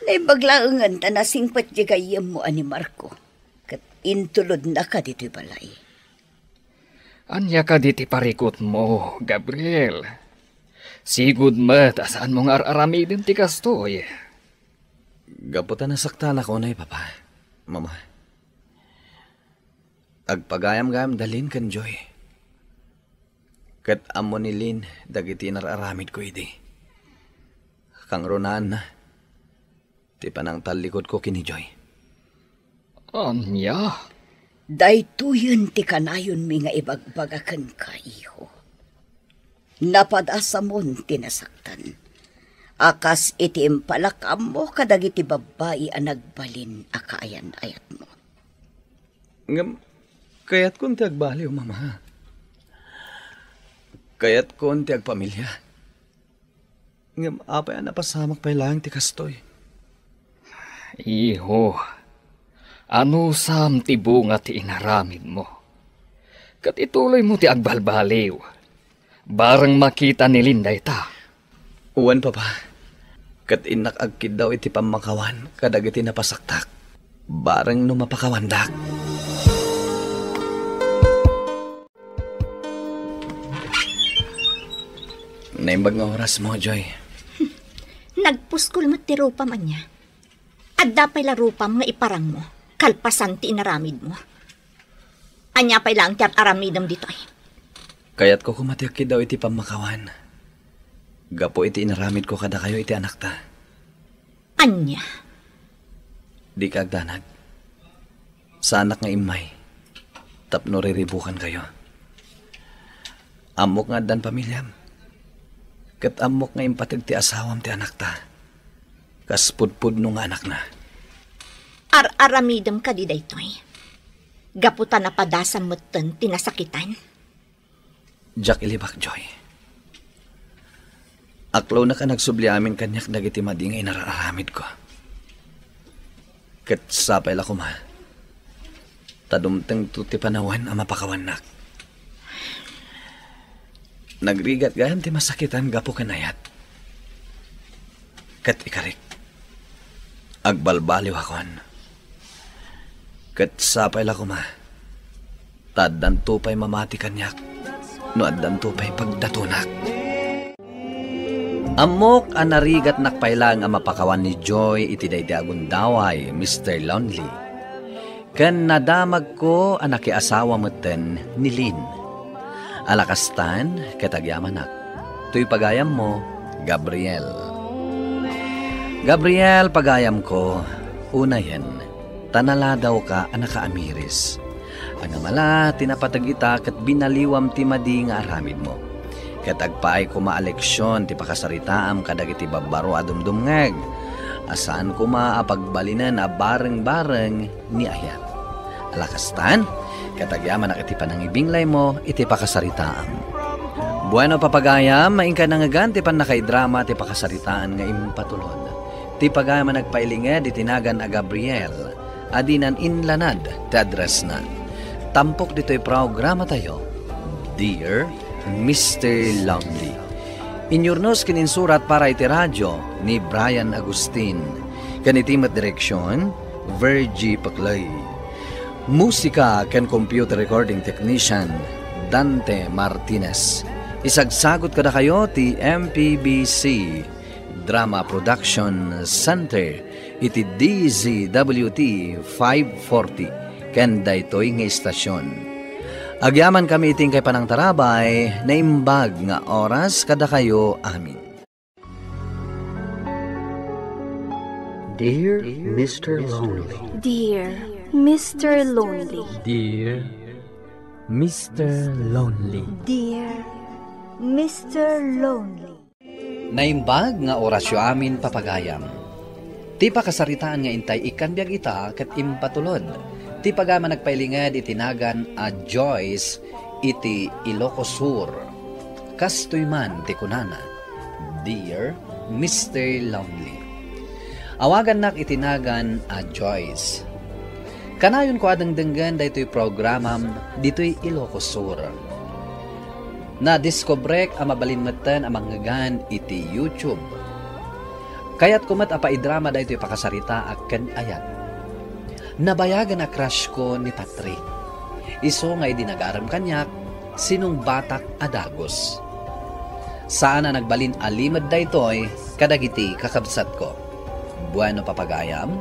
Naibaglaangan ta na singpat jagayam mo ani Marco. Kat intulod na ka dito'y balay. Anya ka diti parikot mo, Gabriel. Sigud mat, asaan mong ar-aramidin ti kastoy. Gaputan nasaktan ako na papa. Mama. Agpagayam-gayam dalin kan Joy. Kat amo ni Lin, dagiti nararamid ko idi. Kang runaan na, ti panang talikod ko kini Joy. Anya? Daytoyen ti kanayon mi nga ibagbagaken ka, iho. Napadasa mon tinasaktan. Akas iti impalakam mo kadagiti babae ang nagbalin akaayan-ayat mo. Ngam, kayat kon ti agbaliw, mama. Kayat kon ti agpamilya. Ngam, apay napasamak pa'y lang ti kastoy. Iho, ano sam ti bunga ti inaramid mo? Kat ituloy mo ti agbalbaliw. Barang makita ni Linday ta. Uwan, papa. Kat inakagkid daw iti pamakawan kadag iti napasaktak. Barang no mapakawandak. Naimbag nga oras mo, Joy. Nagpuskol mo ti rupa man niya. At dapay la rupa nga iparang mo. Kalpasan ti inaramid mo. Anya pay lang ti aramidam dito ay. Kayat ko kumatiakid daw iti pamakawan. Gapo iti inaramid ko kada kayo iti anak ta. Anya? Di ka agdanag. Sa anak nga imay. Tapno riribukan kayo. Amok nga dan pamilyam. Kat amok nga impatag ti asawam ti anak ta. Kaspudpud nung anak na. Aramidam ka di daytoy. Gaputan na padasan mo ten tinasakitan. Jack ilibak, Joy. Aklaw na ka nagsubli amin kanyak dagiti madingay nararamid ko. Kat sapay la ko ma. Tadumteng tuti panawan ang mapakawanak. Nagrigat gayam ti masakitan gapo kanayat. Kat ikarik. Agbalbaliw akon. Kat sapay la ko ma. Taddan tupay mamati kanyak. No addan tupay pagdatunak. Amok ang narigat nakpailang ang mapakawan ni Joy iti daydi agundaway, Mr. Lonely. Ken nadamag ko ang nakiasawa moten ni Lin. Alakastan, katagyamanak. Tuy pagayam mo, Gabriel. Gabriel, pagayam ko, unayen, tanala daw ka ang nakaamiris. Ang amala, tinapatag ita kat binaliwam ti madi nga aramid mo. Katagpaay ko maaleksyon ti pakasaritaam kadag iti babaro adumdumngeg. Asaan ko maapagbalinan a bareng-bareng ni ayat. Alakastan, katagyaman ak iti panangibinglay mo iti pakasaritaam. Bueno papagayam, maingka nangagan ti panakaidrama ti pakasaritaan nga impatulod. Ti pagayam nagpailinged itinagan a Gabriel, adinan inlanad ti address na. Tampok dito'y programa tayo, Dear Mr. Lonely. Inyurnos kininsurat para iti radyo ni Brian Agustin. Kanitimat direksyon, Virgie Paclay. Musika ken computer recording technician, Dante Martinez. Isagsagot kada kayo ti MPBC Drama Production Center iti DZWT 540 ken daytoy nga istasyon. Agyaman kami iting kay panang tarabay na imbag nga oras kada kayo amin. Dear Mr. Lonely. Dear Mr. Lonely. Dear Mr. Lonely. Dear Mr. Lonely. Naimbag nga orasyo amin papagayam. Ti pakasaritaan nga intay ikanbiag ita ket impatulod. Ti pagama nagpailingad itinagan a Joyce iti Ilocos Sur. Kastoy man ti kunana, Dear Mr. Lonely. Awagan nak itinagan a Joyce. Kanayon ko adengdengan daytoy programam ditoy Ilocos Sur. Na diskobrek a mabalinmetan a manggagan iti YouTube. Kayat kumat apaidrama daytoy pakasarita aken ayat. Nabayagan na crush ko ni Patrick. Iso nga idinagaram kanyak, sinong batak adagos. Saan na nagbalin alimad daytoy, kadagiti kakabsat ko. Bueno papagayam,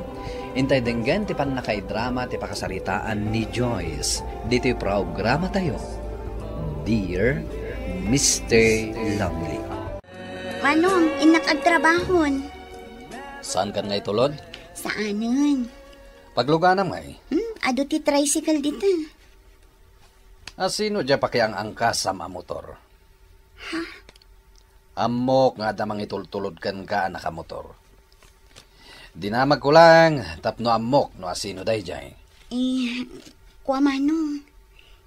Intay denggan ti pan nakaidrama ti pakasaritaan ni Joyce. Dito'y programa tayo. Dear Mr. Lonely. Manong, inakagtrabahon. Saan kan nga itulod? Saanan? Pagluganam ngay. Ado ti tricycle dito. Sino dya pa kayang angkas sa motor? Ha? Amok nga damang itultulod kan ka nakamotor. Dinamag ko lang, tapno amok no asino day jay. Kwa Manong,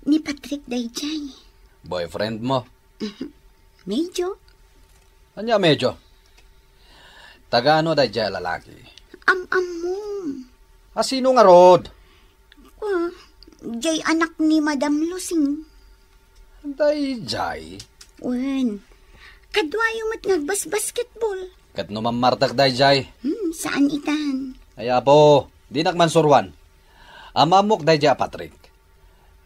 ni Patrick day jay. Boyfriend mo? Medyo? Anya medyo? Tagano day jay lalaki? Mo. Asino nga rod? Kwa, jay anak ni Madam Lusing. Day jay? Wen, kadwayo mat nagbas-basketball. Kat no mamartak day jay? Saan itan? Ay apo, di nakmansurwan. Amamok day jay Patrick.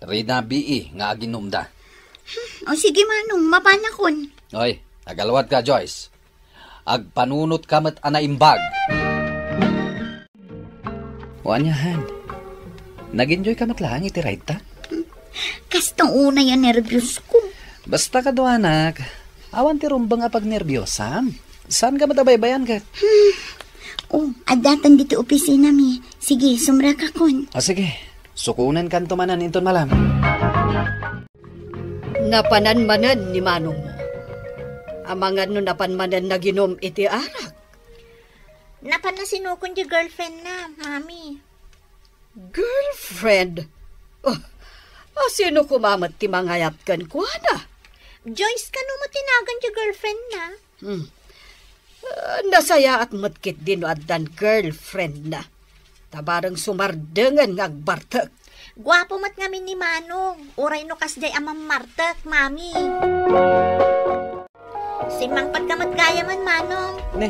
Rina B.E. nga aginumda. O sige Manong, mapanakon. Oy, agalwat ka Joyce. Agpanunot ka mat anaimbag. Wanyahan. Nag-enjoy ka matlang iti ride ta? Kastong una yan nervyos ko. Basta ka do anak. Awan ti rumbang apag nerbiyosam. Saan ka matabaybayan ka? Adatan dito opisina mi. Sige, sumra ka kon. Sige. Sukunan kan tumanan inton malam. Napananmanan ni Manong mo. Amangan no napanmanan na ginom iti arak. Napan na sinukon di girlfriend na, mami. Girlfriend? Sino kumamat ti mangayat kan kuana? Joyce, kano mo tinagan di girlfriend na? Nasaya at matkit din adan girlfriend na. Tabarang sumardengan ngagbartak. Gwapo mat ngamin ni Manong. Uray no kasday amang martak, mami. Simangpad ka mat gaya man, Manong. Ne,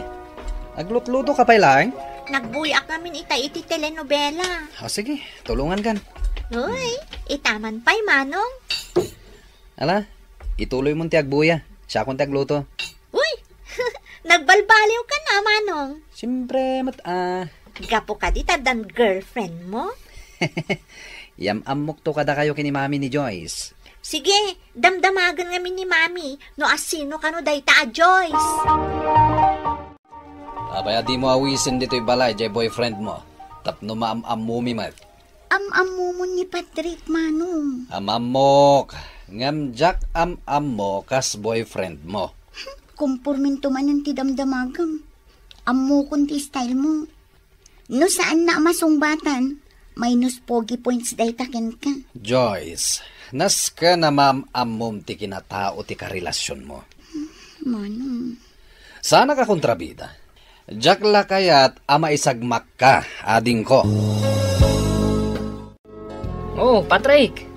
aglutluto ka pa lang? Nagbuyak namin iti telenovela. Sige, tulungan kan. Uy, itaman pa'y, Manong. Ala, ituloy mo ti agbuya. Siya akong ti agluto. Uy, nagbalbaliw ka na, Manong. Siyempre, Gapo ka dita dan girlfriend mo? Yamamok to kada kayo kini mami ni Joyce. Sige, damdamagan nga ni mami. No asino ka no dayta Joyce. Abaya di mo awisin dito'y balay, jay boyfriend mo. Tapno maam-amumi mat. Am-amumo ni Patrick, Manong. Amamok. Ngamjak am-amo kas boyfriend mo. Kumpurminto man ang tidamdamagam. Ammo kun ti style mo. No saan na masungbatan, minus pogi points day taken ka. Joyce, nas ka na maam-amum ti kinatao ti karelasyon mo. Manong. Sana ka kontrabida. Jack la kayat ama isagmak ka, ading ko. Oh, Patrick.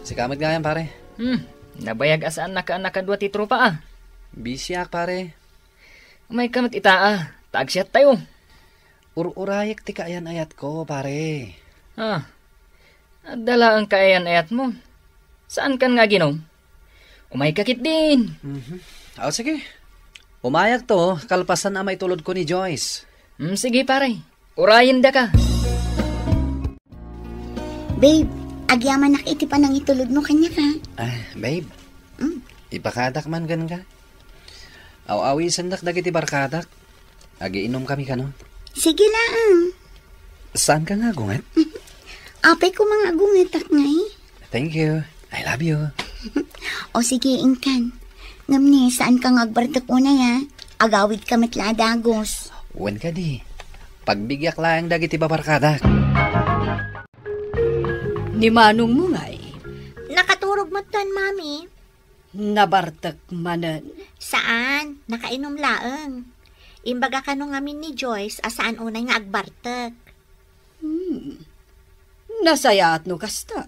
Si kamit nga yan, pare. Nabayag asaan naka dua ti tropa Busy pare. May kamit itaa. Tagsyat tayo. Urayek ti kaayan-ayat ko, pare. Dala ang kaayan-ayat mo. Saan kan nga ginom? Umay kakit din. Sige. Umayak to, kalpasan na may tulod ko ni Joyce. Sige pare, urayin da ka. Babe, agyaman nakiti pa nang itulod mo kanya ka. Babe, ipakadak man gan ka. Aw-awi sandak dagiti barkadak. Agiinom kami ka no? Sige lang. Saan ka nga gungat? Apay ko mga gungatak ngay. Thank you. I love you. O sige, Inkan. Ngamni, saan ka ngagbartak una ya? Agawid ka matla dagos. Wen ka di. Pagbigyak lang dagiti babarkadak. Ni Manong mo ngay. Nakaturog mo tan, mami. Nabartak manan. Saan? Nakainom laeng. Imbaga ka nung amin ni Joyce, asaan unay nga agbartak. Nasayaat no kasta.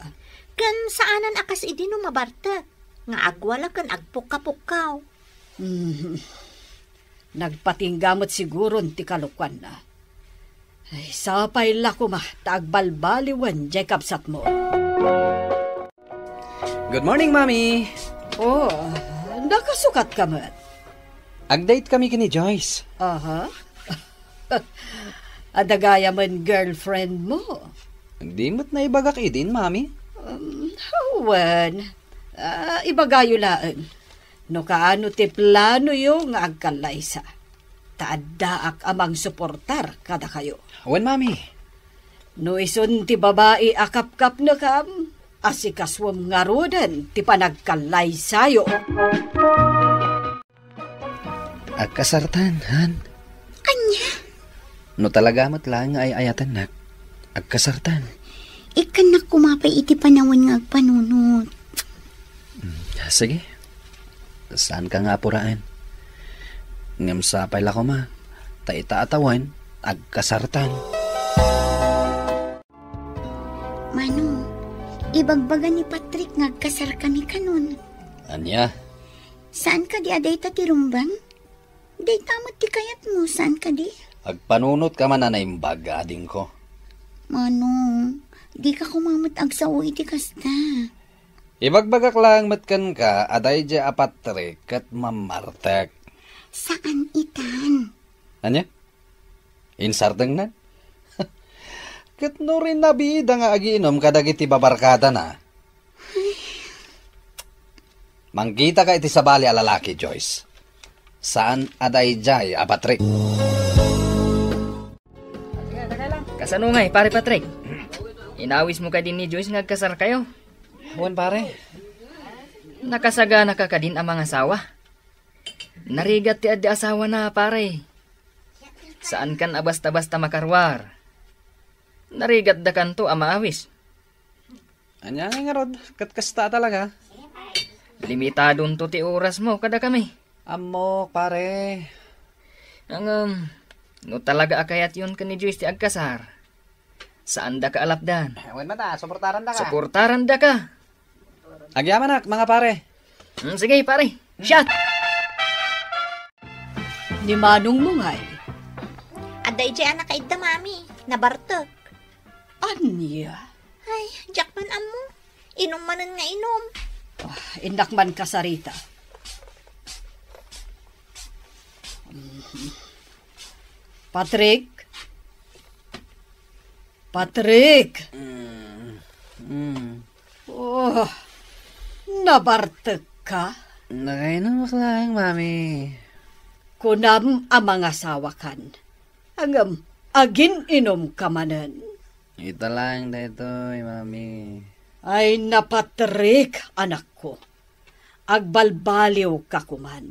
Kan saanan akas idi no mabartak. Nga agwala kan agpuka-pukaw. Nagpatinggamot siguro ti kalukan na. Ay, sapay lako ma, taagbalbaliwan, Jacob sat mo. Good morning, Mami. Nakasukat ka man. Ag-date kami kini Joyce. Aha. Adagaya man girlfriend mo. Di mo't na ibagak idin, mami. Hawan. Ibagayo laan. No kaano ti plano yung nga agkalaysa. Taaddaak amang suportar kada kayo. Awan, mami. No isun ti babae akap-kap na kam, asikaswam nga rodan ti panagkalaysayo. Agkasartan, han. Anya? No talaga mo't lang ay ayatan nak. Agkasartan. Ikan na kumapay iti panawin nga agpanunot. Sige. Saan ka nga apuraan? Ngam sapay la ko ma. Taita-atawan, agkasartan. Manong, ibagbagan ni Patrick nga agkasar kami kanon. Anya? Saan ka di aday tatirumbang? Day tamot ti kayat mo, saan ka di? Agpanunot ka man na naimbag, ading ko. Manong, di ka kumamot agsawo iti kasta. Ibagbagak lang matkan ka, aday dya apatrik at mamartek. Saan itan? Anya? Insardeng na? Kat no rin nabida nga agiinom kadagiti babarkada na. Mangkita ka iti sabali a lalaki, Joyce. Saan aday jay apatrik? Kasanungay, pare Patrick. Inawis mo ka din ni Joyce nga agkasar kayo. Huwan, pare. Nakasagana ka din ang mga asawa. Narigat ti addi asawa na, pare. Saan kan abasta-basta makarwar? Narigat da kanto ang maawis. Anya nga rod, katkasta talaga. Limitadon to ti oras mo kada kami. Amo, pare. No talaga akayat yun ka ni Joyce ti agkasar. Saan da ka alapdan? Huwan mata, suportaran da ka. Suportaran da ka. Agyaman nak, mga pare. Sige, pare. Shot! Ni Manong Mungay. Aday jay anak kaid da mami, nabartok. Anya? Ay, jakman amo. Inom manan nga inom. Indak man kasarita. Patrick? Patrick! Oh, nabartek ka? Nakainom lang, mami. Kunam ang mga sawakan. Hanggang agin inom ka manan. Ito lang dito, mami. Ay napatrik, anak ko. Agbalbaliw ka kuman.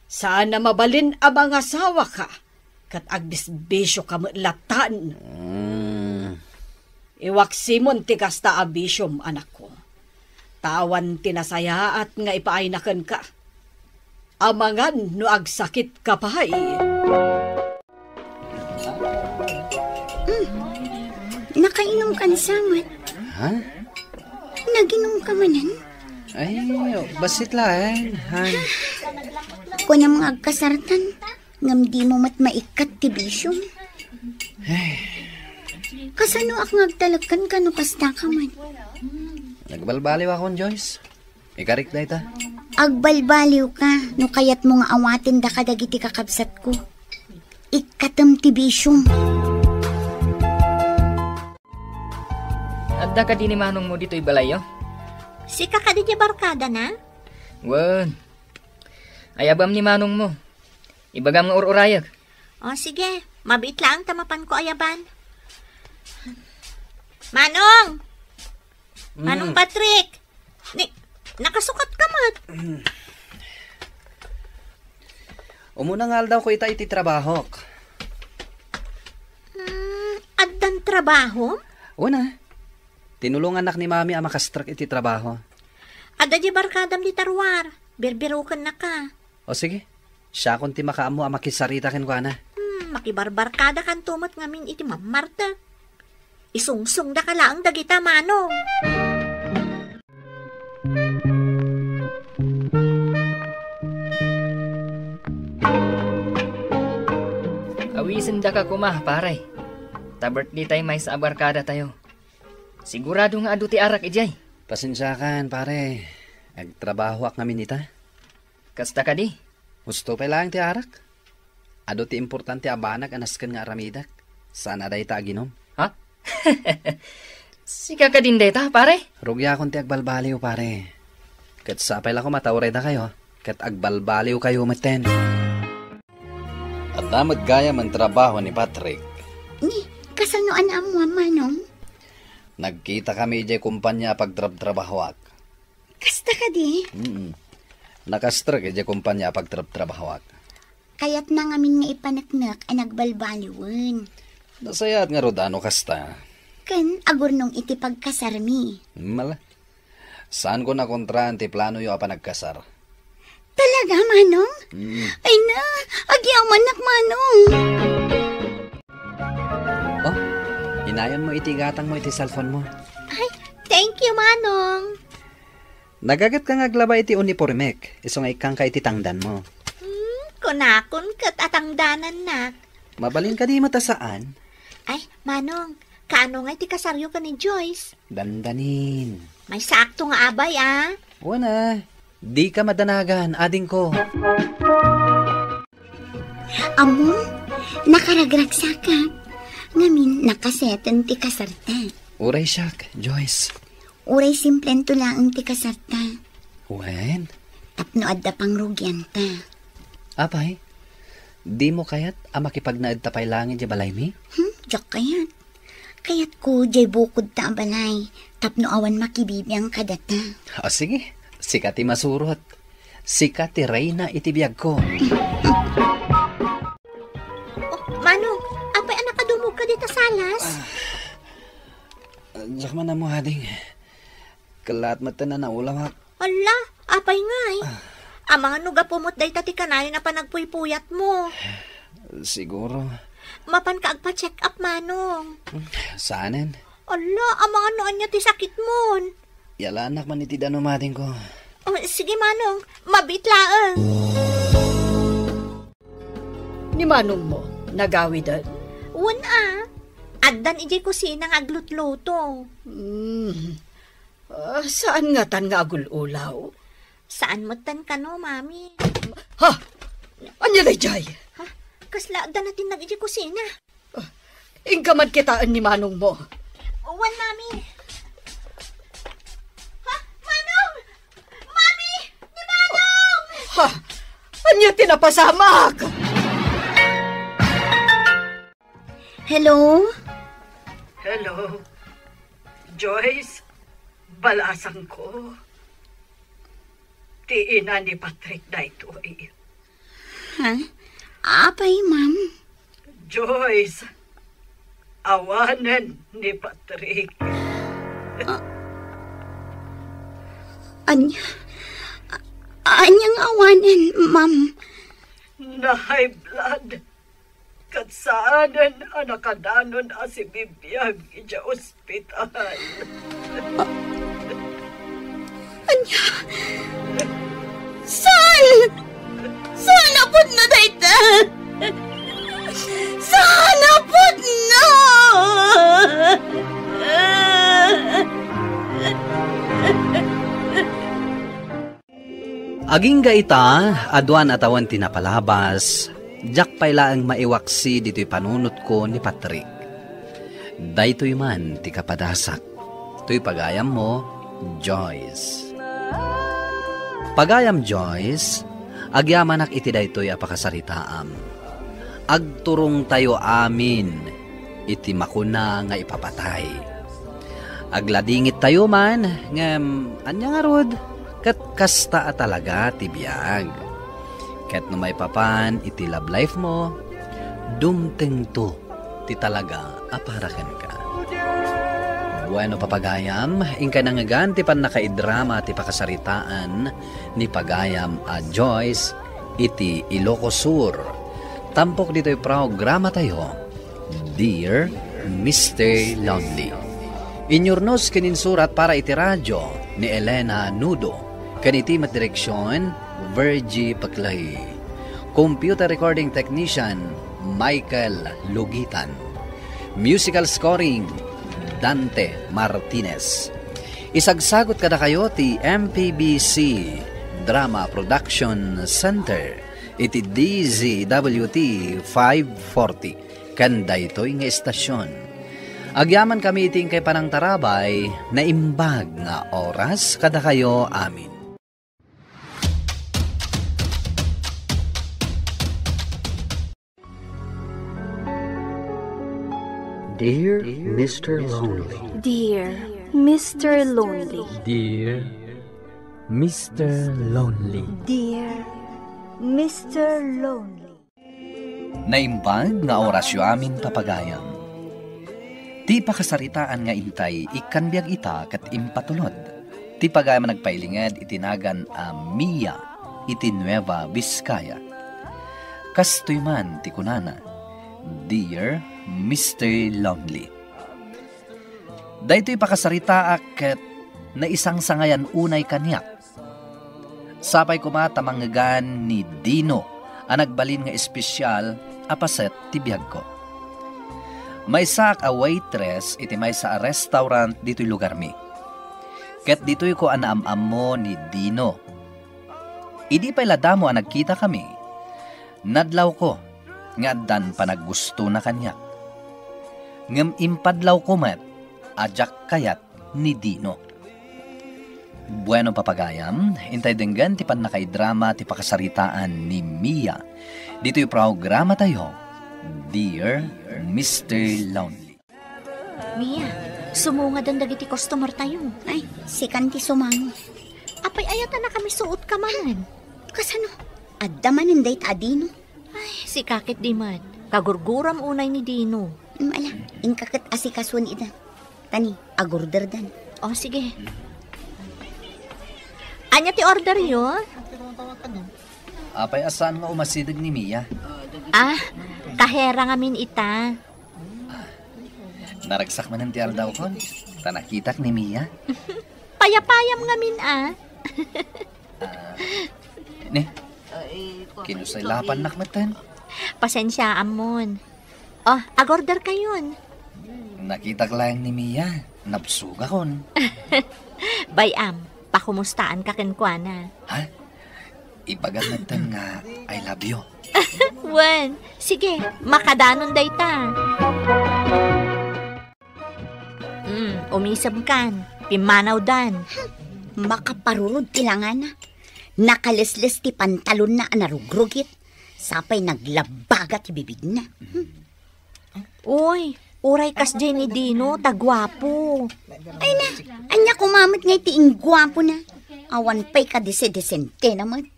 Saan na mabalin ang mga sawa ka, kat agbisbisyo ka latan. Iwaksimon ti kasta abisyom, anak ko. Tawan tinasaya at nga ipaaynakan ka. Amangan no agsakit ka pahay. Nakainom ka na samat. Ha? Naginom ka manan? Ay, basit lang. Han. Kung na mga agkasartan, ngam di mo mat maikat ti bisyong. Kasano ak ngagtalakan ka no kasta ka man? Nagbalbaliw akong Joyce. Ikarik na ita. Agbalbaliw ka, no kayat mo nga awatin da kadagiti kakabsat ko. Ikatam ti bisyong. Adda ka din ni Manong mo dito ibalayo? Si kakadidya barkada na? Wan. Ayabam ni Manong mo. Ibagam nga ururayag. O sige, mabit lang tamapan ko ayaban. Manong! Manong Patrick! Nakasukat ka mat. Umuna nga daw ko ita iti trabaho. Addan trabaho? Una. Tinulungan nak ni mami ang makastrak iti trabaho. Adda di barkadam di tarwar. Birbirukan na ka. O sige. Siya kung ti makaamo ang makisarita ken kwa na. Makibarbarkada kan tumot ngamin iti mamarta. Isungsung da ka lang dagita Manong. Awisin da ka kumah, pare. Ta-birthday tayo may sa abarkada tayo. Sigurado nga adu ti arak ijay. Pasensyakan, pare. Agtrabaho ak namin ita. Kasta ka di? Gusto pa lang ti arak. Ado ti importante abanag anasken nga aramidak. Sana day ta ginom? Ha? Sika ka din deta, pare? Rugya akong ti agbalbaliw, pare. Kat sapay lang ko matauray na kayo. Kat agbalbaliw kayo maten. At damat gaya man trabaho ni Patrick. Ni, kasanoan amo, Manong? Nagkita kami ijay kumpanya pagtrabahawak. Kasta ka di? Nakastrag ijay kumpanya pagtrabahawak. Kaya't na ngamin nga ipanaknak ang nagbalbaliwan. Nasayat nga rodano kasta. Kan, agur nung iti pagkasarmi. Mala. Saan ko na kontraan ti plano yung apa nagkasar? Talaga, Manong? Ay na, agyaman nak, Manong. Oh, inayon mo itigatang mo iti cellphone mo. Ay, thank you, Manong. Nagagat ka ngaglaba iti uniformek. Iso nga ikang ka iti tangdan mo. Kunakon kat atangdanan nak. Mabalin ka di mo ta saan? Ay, Manong, kaano nga iti kasaryo ka ni Joyce? Dandanin. May sakto nga abay, ah. Wana, di ka madanagan, ading ko. Amo, nakaragragsakat. Ngamin, nakaseten ti kasarta. Uray siyak, Joyce. Uray simpleng tulaang ti kasarta. Wen? Tapno adda pang rugyan ta. Apay, di mo kayat makipagnaad tapay langit di balay mi? Diyak kayat. Kayat ko jay bukod ta balay. Tapno awan makibibiyang kadata. O sige, sikati masurot. Sikati Reyna itibiyag ko. Manong, apay anak kadumog ka dito salas? Diyak man na mo, hading. Kalat mata na naulawak. Ala, apay ngay. Amang nuga pumot day tati kanayo na panagpuypuyat mo. Siguro. Mapan ka agpa-check up, Manong. Saanin? Ala, amang anoan niya ti sakit mo. Yala anak man iti danumating ko. Oh, sige, Manong. Mabitlaang. Ni Manong mo, nagawidan? Una, addan ijay kusina nga aglutluto. Saan nga tan nga agululaw? Saan mo tan ka no, Mami? Ha? Anya day jay? Ha? Kasla addan natin nag-ijay kusina. Ingkamad kitaan ni Manong mo. Uwan, Mami. Ha? Manong! Mami! Ni Manong! Ha? Anya tinapasamak? Hello? Hello? Joyce? Balasang ko. Ti ina ni Patrick na ito eh. Ha? Apay, Ma'am? Joyce, awanan ni Patrick. Anyang awanan, Ma'am? Na high blood. Katsaanan anakadanon si bibiyag ija ospital. Anya? Saan? Saan napod na dayta? Saan napod na? Aging gaita, adwan atawan tinapalabas, jak payla ang maiwaksi dito'y panunot ko ni Patrick. Daytoy man ti kapadasak, to'y pagayam mo, Joyce. Pagayam Joyce, agyamanak iti daytoy apakasaritaam. Agturong tayo amin, iti makuna nga ipapatay. Agladingit tayo man, ngam, anya nga rod, kat kasta talaga tibiyag. Kat no may papan iti love life mo, dumteng to, ti talaga aparakan ka. Bueno papagayam, ingka nangagan ti pan nakaidrama ti pakasaritaan ni pagayam a Joyce iti Ilocos Sur. Tampok dito'y programa tayo, Dear Mr. Lonely. Inyurnos kininsurat para iti radyo ni Elena Nudo. Kaniti mat direksyon, Virgie Paclay. Computer recording technician, Michael Lugitan. Musical scoring, Dante Martinez. Isagsagot kada kayo ti MPBC Drama Production Center iti DZWT 540 Kan daytoy nga estasyon. Agyaman kami iting kay Panang Tarabay na imbag nga oras kada kayo amin. Dear Mr. Lonely. Dear Mr. Lonely. Dear Mr. Lonely. Dear Mr. Lonely. Naimbag nga orasyo amin papagayam. Ti pakasaritaan nga intay ikanbiag ita kat impatulod. Ti pagayam nagpailingad itinagan a Mia iti Nueva Vizcaya. Kastoy man ti kunana, Dear Mr. Lonely. Daytoy pakasarita ket na isang sangayan unay kanyak. Sapay kumatamanggan ni Dino ang nagbalin nga espesyal apaset ti biyag ko. May sak a waitress iti may sa restaurant dito'y lugar mi. Ket dito'y ko anaam-am mo ni Dino. Idi pa'y ladamo ang nagkita kami. Nadlaw ko nga dan panaggusto na kanya. Ngem impadlaw ko met ajak kayat ni Dino. Bueno papagayam, intay denggan ti panakay drama ti pakasaritaan ni Mia. Dito yung programa tayo, Dear Mr. Lonely. Mia, sumunga dan dagiti customer tayo. Ay, si Kanti sumang. Apay ayata na kami suot ka manan. Kasano? Adda man hindi Adino. Ay, si kakit di man. Kagurguram unay ni Dino. Ala, ingkakit asikasun ida. Tani, agorder dan. O, sige. Anya ti order yun? Apay asan nga umasidag ni Mia? Ah, kahera nga min ita. Naragsak man ang tiar daw kon. Tanakitak ni Mia. Payapayam nga min Ne, kinusay lapan nakmatan. Pasensya amon. Oh, agorder kayon. Nakitak lang ni Mia. Napsuga kon. Bayam, pakumustaan ka kenkwana. Ha? Ibagan natin nga I love you. Wen, sige, makadanon day ta. Umisab kan, pimanaw dan. Makaparurod tilangan na. Nakalislis ti pantalon na anarugrugit. Sapay naglabagat ti bibig na. Uy, uray kas dyan ni Dino, tagwapo. Ay na, anya kumamit nga itiing gwapo na. Awan pa'y kadise-desente naman.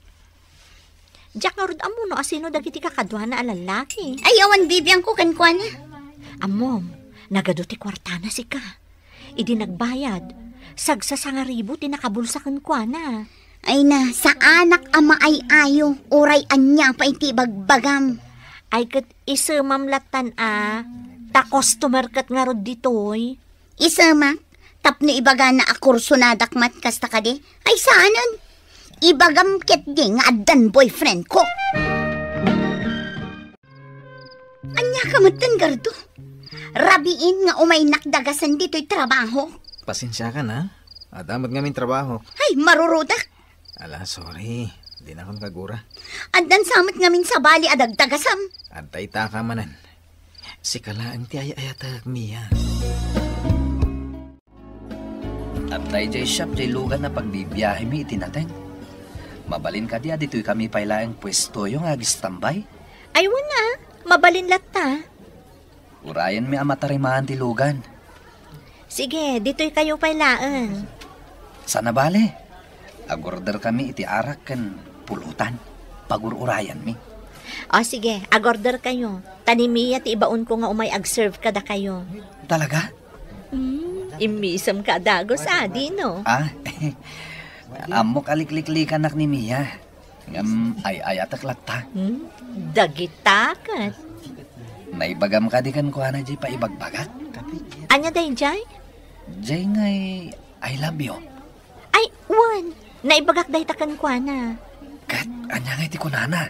Diyak nga rod amo no, asino dagiti kakadwa na alalaki. Ay, awan bibiyang ko kankwa na. Amom, nagaduti kwartana si ka. Idi nagbayad. Sagsasangaribo ti nakabulsa kankwa na. Ay na, sa anak ama ay ayo, uray anya pa iti bagbagam. Ay kat isamamlatan ta customer kat nga rod ditoy. Isamak, tapno ibaga na akurso na dakmat kasta ka di. Ay saanan, ibagam ket di nga adan boyfriend ko. Anya ka matan gardo. Rabiin nga umay nakdagasan dito'y trabaho. Pasensya ka na. Adamot nga min trabaho. Ay, marurudak. Ala, sorry. Di na akong kagura. Adan samot nga min sa bali adagdagasam. Antay ta ka manan. Si kalaan ti ayatag Mia. At tayo jay shop jay lugan na pagbibiyahe mi itinateng. Mabalin ka diya dito'y kami pailaang pwesto yung agistambay. Ay wala, mabalin latta. Urayan mi amatarimaan ti lugan. Sige, dito'y kayo pailaan. Sana bale? Agorder kami iti arak kan pulutan. Pagururayan mi. O sige, agorder kayo. Tanimiya ti ibaon ko nga umay ag-serve kada kayo. Talaga? Imisam ka dagos Dino. Amok alikliklikan nak ni Mia. Ay atak latta. Dagitakat. Naibagam ka di kan kuha na jay paibagbagat. Anya day jay? Jay ngay I love you. Ay, wan. Naibagak day takan kuha na. Kat, anya ngay ti kunana.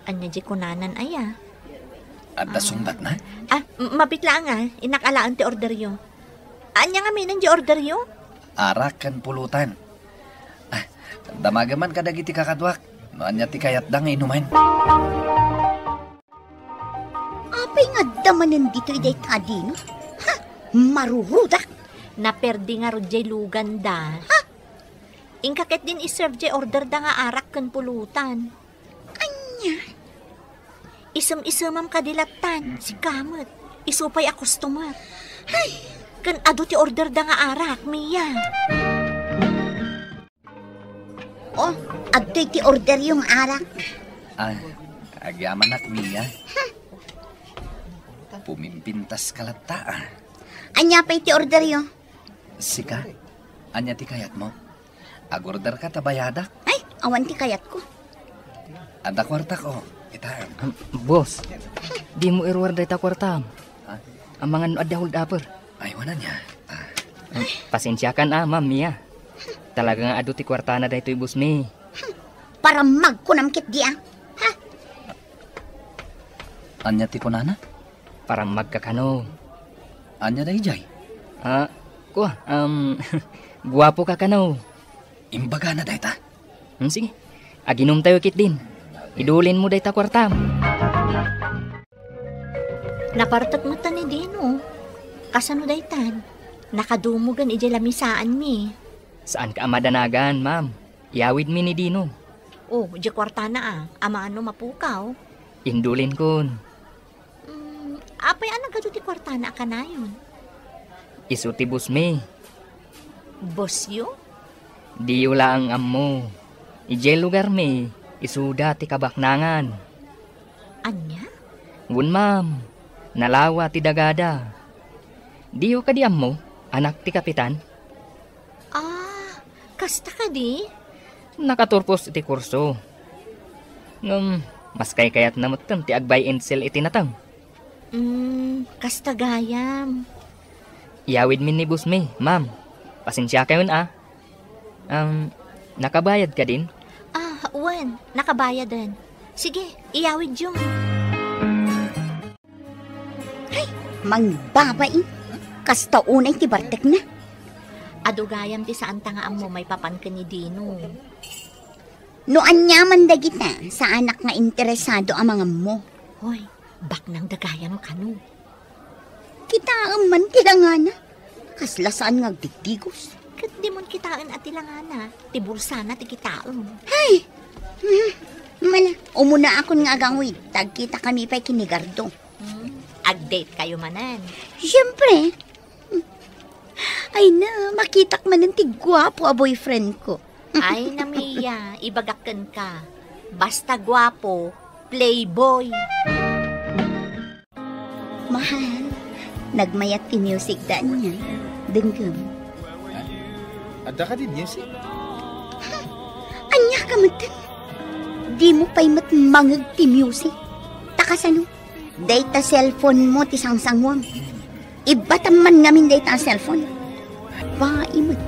Anya jay kunanan aya. At sumbat na? Mabitla nga. Inakalaan ti order yo. Anya nga minan jay order yo? Arak kan pulutan. Damagaman kadagiti kakadwak. No anya ti kayat dang inuman. Damanan dito iday tadino. Ha? Marurudak. Naperdi nga rodjay lugan da. Ha? Ingkakit din iserve jay order da nga arak kan pulutan. Anya? Isem-isemam kadilatan, si kamot. Isupay a customer. Ay, kan ado ti order da nga arak, Mia. Oh, adto'y ti order yung arak. Agyaman at Mia. Pumimpintas kalata. Anya pa ti order yung? Sika, anya ti kayat mo? Agorder ka tabayadak? Ay, awan ti kayat ko. Ada kwarta ko. Itaan. Boss, di mo irwar day ta kwartam. Ang mga ada hold upper. Ay, wala niya. Pasensya kan ma'am Mia. Talaga nga ado ti kwarta na day to'y bus mi. Para magkunamkit di Ha? Anya ti kunana? Para magkakano. Anya day jay? Guwapo ka kano. Imbaga na day ta? Sige, aginom tayo kit din. Idulin mo day ta kwartam. Napartak mo ta ni Dino. Kasano day tan? Nakadumugan ijay lamisaan mi. Saan ka amadanagan, ma'am? Iawid mi ni Dino. Oh, di kwarta na Ama mapukaw. Indulin kun. Apay anagado ti kwarta na kanayon? Isu ti bus mi. Bosyo? Diyo lang ammo. Ijay lugar mi. Isuda ti kabaknangan. Anya? Ngun ma'am. Nalawa ti dagada. Diyo ka di ammo, anak ti kapitan? Kasta ka di? Nakaturpos iti kurso. Mas kayat namutan ti agbay and sell iti natang. Kasta gayam. Iawid min ni bus mi, ma'am. Pasensya kayo nakabayad ka din? Wan, nakabayad din. Sige, iawid yung. Ay, mangbabain. Kasta unay ti bartek na. Adugayam ti saan tangaan mo may papan ka ni Dino. No anyaman dagita sa anak nga interesado ang mga mo. Hoy, bak nang dagayam ka no. Kita man tilangana. Kaslasaan nga digdigos. Kat di mon kitaan at tilangana. Ti bulsa na ti kitaan. Ay! Mala, umuna akon nga agangwid. Tagkita kami pa'y kinigardo. Ag-date kayo manan. Siyempre. Ay na, makitak man ng tigwapo a boyfriend ko. Ay na Mia, ibagakan ka. Basta gwapo, playboy. Mahal, nagmayat ti music daan niya. Denggam. Ada ka din music? Anya ka matan. Di mo pa'y matmangag ti music. Takasano, data cellphone mo ti sangsangwang. Iba taman namin data cellphone. Ba, imot.